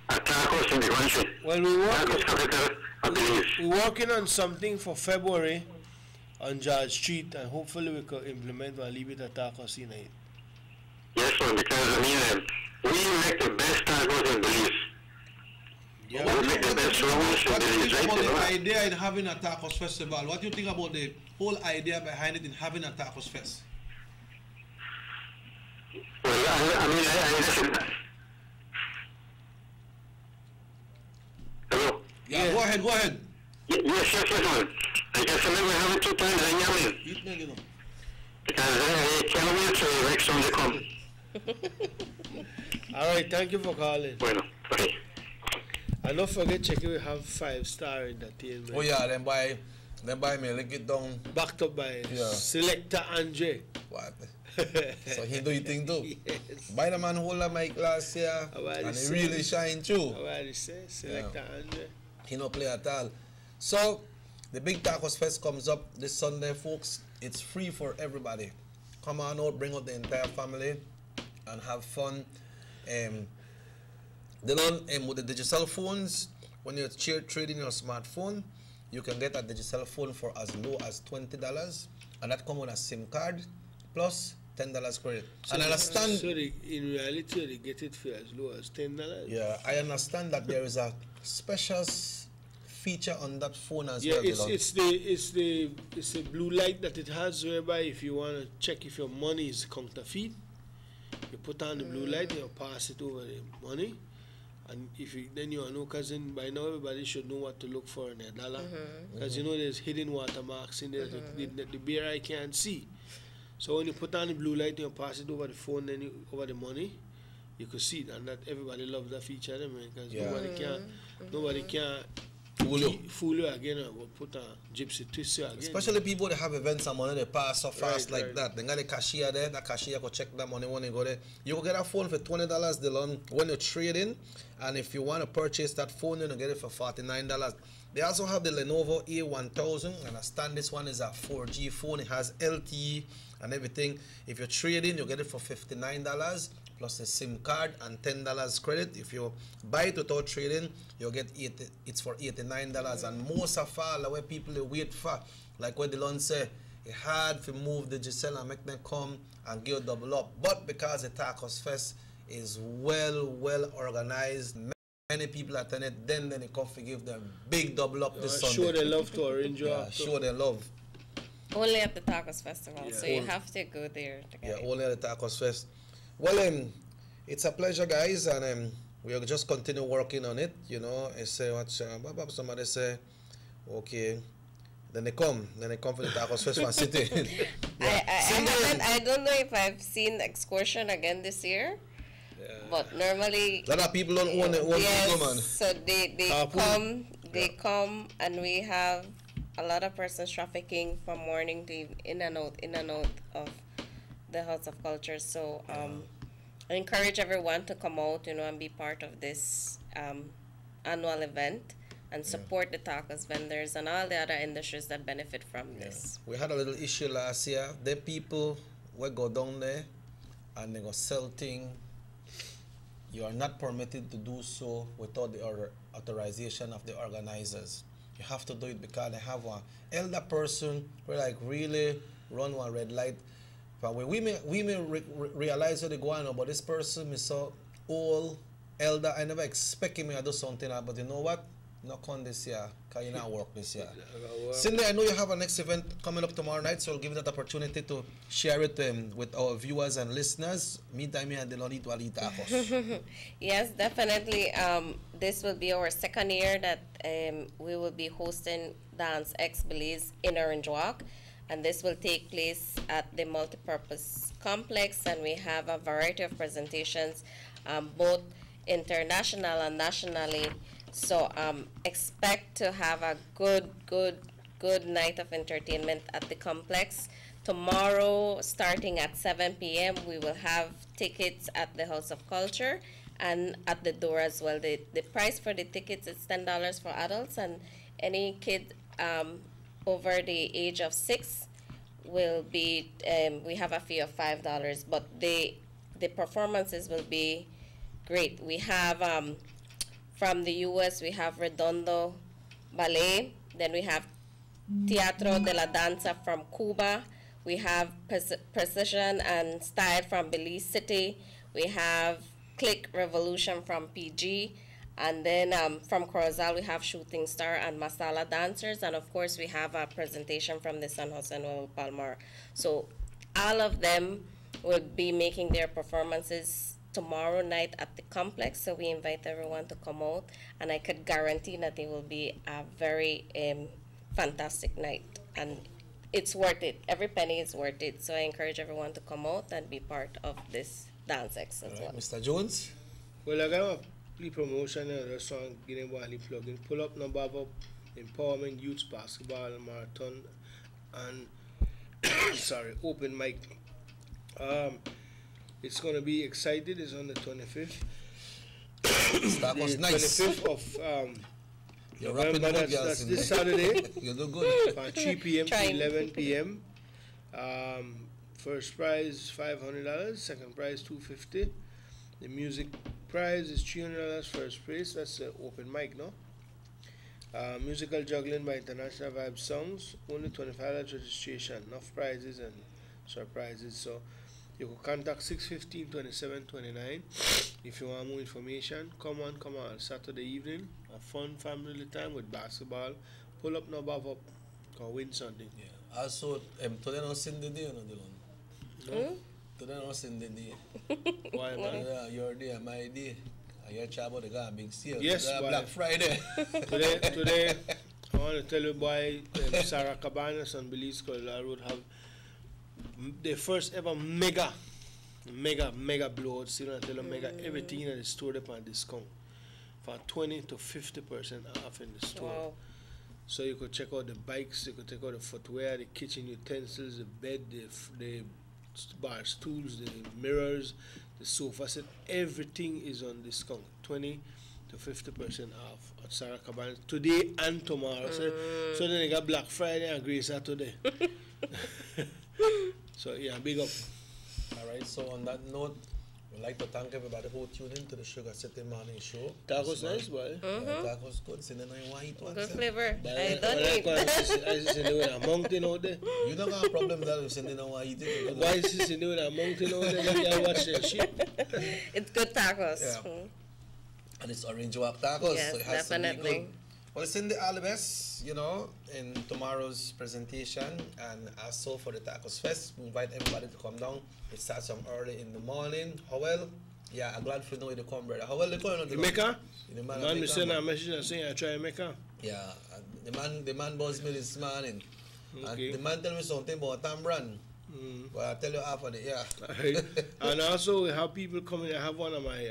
tacos in the country. Well, tacos capital of Belize. We're working on something for February on George Street, and hopefully we could implement and leave it at tacos in it. Yes, sir, because I mean, we make the best tacos in Belize. Yeah, what do you think about the idea in having a tacos festival? What do you think about the whole idea behind it in having a tacos fest? Well, I mean, I listen. Hello? Yeah, go ahead. Yes, man. I guess we have it 2 times in Yemen. Because I can't wait till the next one to come. All right, thank you for calling. Bueno, bye. And don't forget, checking we have 5-star entertainment. Oh yeah, then buy me, link it down. Backed up by Selector Andre. What? So he do you think too? Yes. Buy the man hold the mic last year, and he really shine too. What say? Selector Andre. He no play at all. So the big Tacos Fest comes up this Sunday, folks. It's free for everybody. Come on out, bring out the entire family, and have fun. With the digital phones, when you're trading your smartphone, you can get a digital phone for as low as $20, and that comes with a SIM card plus $10 credit. So and I understand. So in reality, they get it for as low as $10. Yeah, I understand that there is a special feature on that phone as well. Yeah, it's the blue light that it has, whereby if you want to check if your money is counterfeit, you put on the blue light and you pass it over the money. And if you, then you know, because by now everybody should know what to look for in their dollar. Because you know there's hidden watermarks in there that the bare eye can't see. So when you put on the blue light and you pass it over the phone, then over the money, you could see it. And that everybody loves that feature, because nobody can fool you again or put a gypsy twist you again. Especially people that have events and money, they pass so fast like that. They got the cashier there, the cashier could check that money when you go there. You can get a phone for $20 Dylan when you trade in, and if you want to purchase that phone, you can get it for $49. They also have the Lenovo A1000, and I understand this one is a 4G phone. It has LTE and everything. If you trade in, you get it for $59 plus a SIM card and $10 credit. If you buy it without trading, you'll get it's for $89. And most of all, the way people they wait for, like what Dylan said, it's hard to move the Giselle and make them come and give double up. But because the Tacos Fest is well organized, any people attend it, then they come to give them big double up this Sunday. Show their love to Orange Walk. Show their love. Only at the Tacos Festival, so you have to go there to get it. Only at the Tacos Fest. Well, it's a pleasure, guys, and we'll just continue working on it. You know, I say what somebody say, okay. Then they come for the Tacos Fest for City. I don't know if I've seen excursion again this year. But normally a lot of people don't own it. Yes, man. So they come, and we have a lot of persons trafficking from morning to evening, in and out of the House of Culture. So I encourage everyone to come out, and be part of this annual event and support the tacos vendors and all the other industries that benefit from this. We had a little issue last year. The people will go down there and they go sell things. You are not permitted to do so without the authorization of the organizers. You have to do it because they have an elder person who really run one red light. But we may realize what they go on, but this person is so old, elder. I never expect him to do something, but you know what? Not come this year, because you not work this year. Cindy, I know you have a next event coming up tomorrow night, so I'll give you that opportunity to share it with our viewers and listeners. Meantime, they don't need to eat tacos. Yes, definitely. This will be our second year that we will be hosting Dance X Belize in Orange Walk, and this will take place at the multipurpose complex, and we have a variety of presentations, both international and nationally. So expect to have a good night of entertainment at the complex. Tomorrow, starting at 7 p.m., we will have tickets at the House of Culture and at the door as well. The price for the tickets is $10 for adults, and any kid over the age of 6 will be, we have a fee of $5, but the performances will be great. We have from the U.S., we have Redondo Ballet. Then we have Teatro de la Danza from Cuba. We have Precision and Style from Belize City. We have Click Revolution from PG. And then from Corozal, we have Shooting Star and Masala Dancers. And of course, we have a presentation from the San Jose Nuevo Palmar. So all of them will be making their performances tomorrow night at the complex, so we invite everyone to come out, and I could guarantee that it will be a very fantastic night, and it's worth it. Every penny is worth it, so I encourage everyone to come out and be part of this Dance X as well. Mr. Jones? Well, I got a plea promotion and a restaurant getting Wally plug-in. Pull up number of empowerment, youth basketball, marathon, and sorry, open mic. It's going to be excited. It's on the 25th. That was nice. 25th of November. That's this Saturday. You do good. From 3 p.m. to 11 p.m. First prize $500. Second prize $250. The music prize is $300. First place. That's an open mic, no? Musical juggling by International Vibe Songs. Only $25 registration. Enough prizes and surprises. So you can contact 615-2729 if you want more information. Come on Saturday evening, a fun family time with basketball. Pull up, no above up, or win something. Yeah. Also, today not Sunday day, no. Today not Sunday day. Why, man? Yeah, your day, my day. I hear about the guy big sale. Yes, Black Friday. today, I want to tell you, boy, Sarah Cabanas and Belize Colorado Road have the first ever mega blowout. You know, tell them mega everything in the store upon discount for 20 to 50% off in the store. Wow. So you could check out the bikes, you could check out the footwear, the kitchen utensils, the bed, the bar stools, the mirrors, the sofa set. Everything is on discount, 20 to 50% off at Sarah Cabanas today and tomorrow. So then they got Black Friday and Grey Saturday. So yeah, big up. Alright, so on that note, we'd like to thank everybody who tuned in to the Sugar City Morning Show. Tacos nice, boy. Tacos good. Cindy, you want to eat one? Good flavor. I don't eat. I just Cindy with a mountain out there. You don't have a problem with that if Cindy don't want to eat it. Why is Cindy with a mountain out there? You can't watch that shit. It's good tacos. Yeah. And it's Orange Walk Tacos, Yes, so it has definitely. to be good. Well, send the all the best, in tomorrow's presentation. And also for the Tacos Fest, we invite everybody to come down. It starts from early in the morning. How well? Yeah, I'm glad for knowing you to come, brother. How well they going on the Jamaica? The Man, me send a message and saying I try Jamaica. Yeah, the man buzzed me this morning. Okay. And the man tell me something about Tambran. Well, I'll tell you after the, yeah. And also we have people coming. I have one of my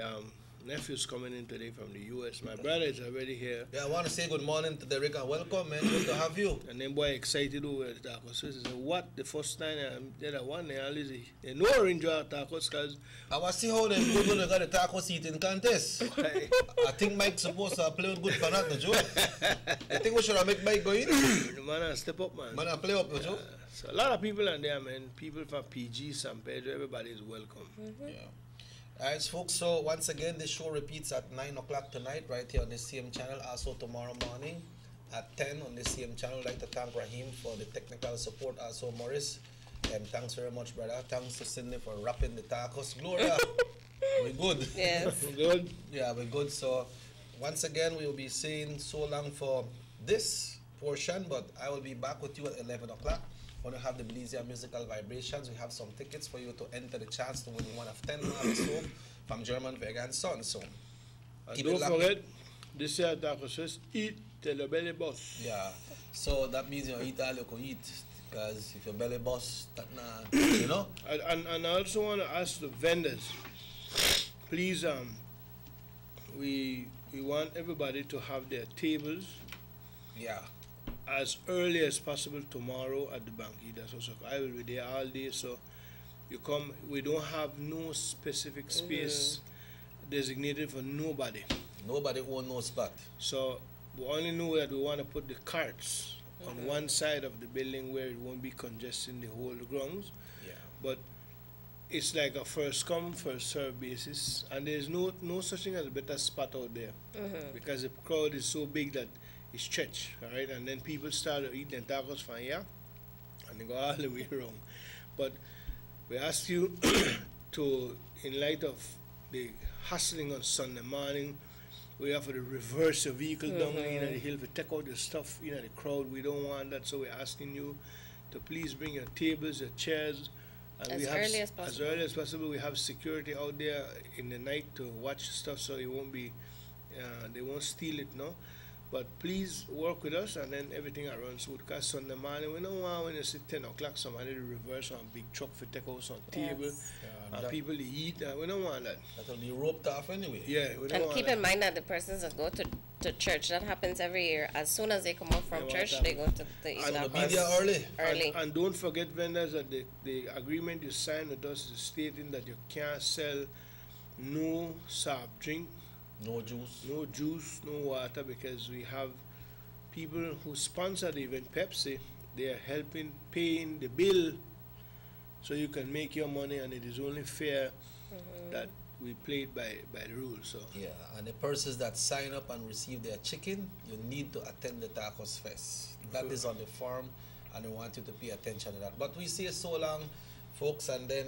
nephews coming in today from the U.S. My brother is already here. Yeah, I want to say good morning to Derek and welcome, man. Good to have you. And then boy excited over the tacos. He said, what? The first time I did one day, they know Orange Walk Tacos because I want to see how them people got the tacos eating contest. I think Mike's supposed to play good for that, Joe. I think we should have make Mike go in. The man step up, man. Man, play up, Joe. So a lot of people are there, man. People from PG, San Pedro, everybody is welcome. Yeah. Alright, folks, so once again, this show repeats at 9 o'clock tonight, right here on the same channel. Also tomorrow morning at 10 on the same channel. I'd like to thank Raheem for the technical support. Also Morris, thanks very much, brother. Thanks to Cindy for wrapping the tacos. Gloria, we're good. Yes. We're good. Yeah, we're good. So once again, we will be saying so long for this portion, but I will be back with you at 11 o'clock. When we have the Belize Musical Vibrations, we have some tickets for you to enter the chance to win one of 10 episodes from German Vegan Son. So, and don't forget, this year Tacos says, eat till your belly bust. Yeah, so that means you eat all you can eat, because if your belly bust, that nah, And I also want to ask the vendors, please, we want everybody to have their tables. Yeah. As early as possible tomorrow at the Banquita. So I will be there all day. So you come. We don't have no specific space designated for nobody. Nobody own no spot. So we only know that we want to put the carts on one side of the building where it won't be congesting the whole grounds. Yeah. But it's like a first come, first serve basis, and there's no such thing as a better spot out there because the crowd is so big that it's stretched, all right? And then people start eating tacos from here, and they go all the way around. But we ask you to, in light of the hustling on Sunday morning, we have to reverse your vehicle down in the hill to take out the stuff in the crowd. We don't want that, so we're asking you to please bring your tables, your chairs. And as early as possible. As early as possible. We have security out there in the night to watch stuff, so it won't be, they won't steal it, no? But please work with us, and then everything around smooth. Because Sunday morning, we don't want when you see 10 o'clock, somebody to reverse on a big truck for take out some table, and people to eat. We don't want that. That'll be roped off anyway. Yeah, we don't and want keep that. in mind that the persons that go to church, that happens every year. As soon as they come out from church, they go to the eat early. And don't forget, vendors, that the agreement you sign with us is stating that you can't sell no soft drink, no juice, no water, because we have people who sponsor the event. Pepsi, they are helping paying the bill, so you can make your money, and it is only fair that we play it by the rules. So yeah, and the persons that sign up and receive their chicken, you need to attend the Tacos Fest. That is on the form, and we want you to pay attention to that. But we say so long, folks, and then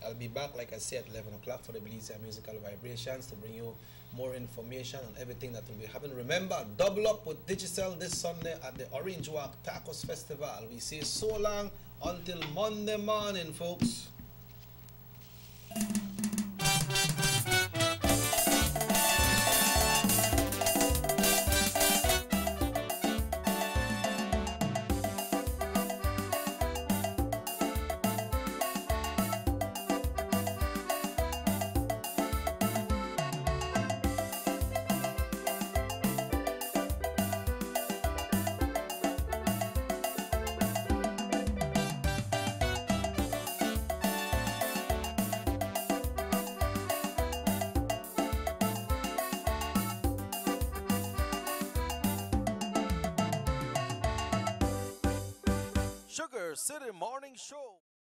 I'll be back, like I said, at 11 o'clock for the Belize Musical Vibrations to bring you more information on everything that will be happening. Remember, double up with Digicel this Sunday at the Orange Walk Tacos Festival. We say so long until Monday morning, folks. Sugar City Morning Show.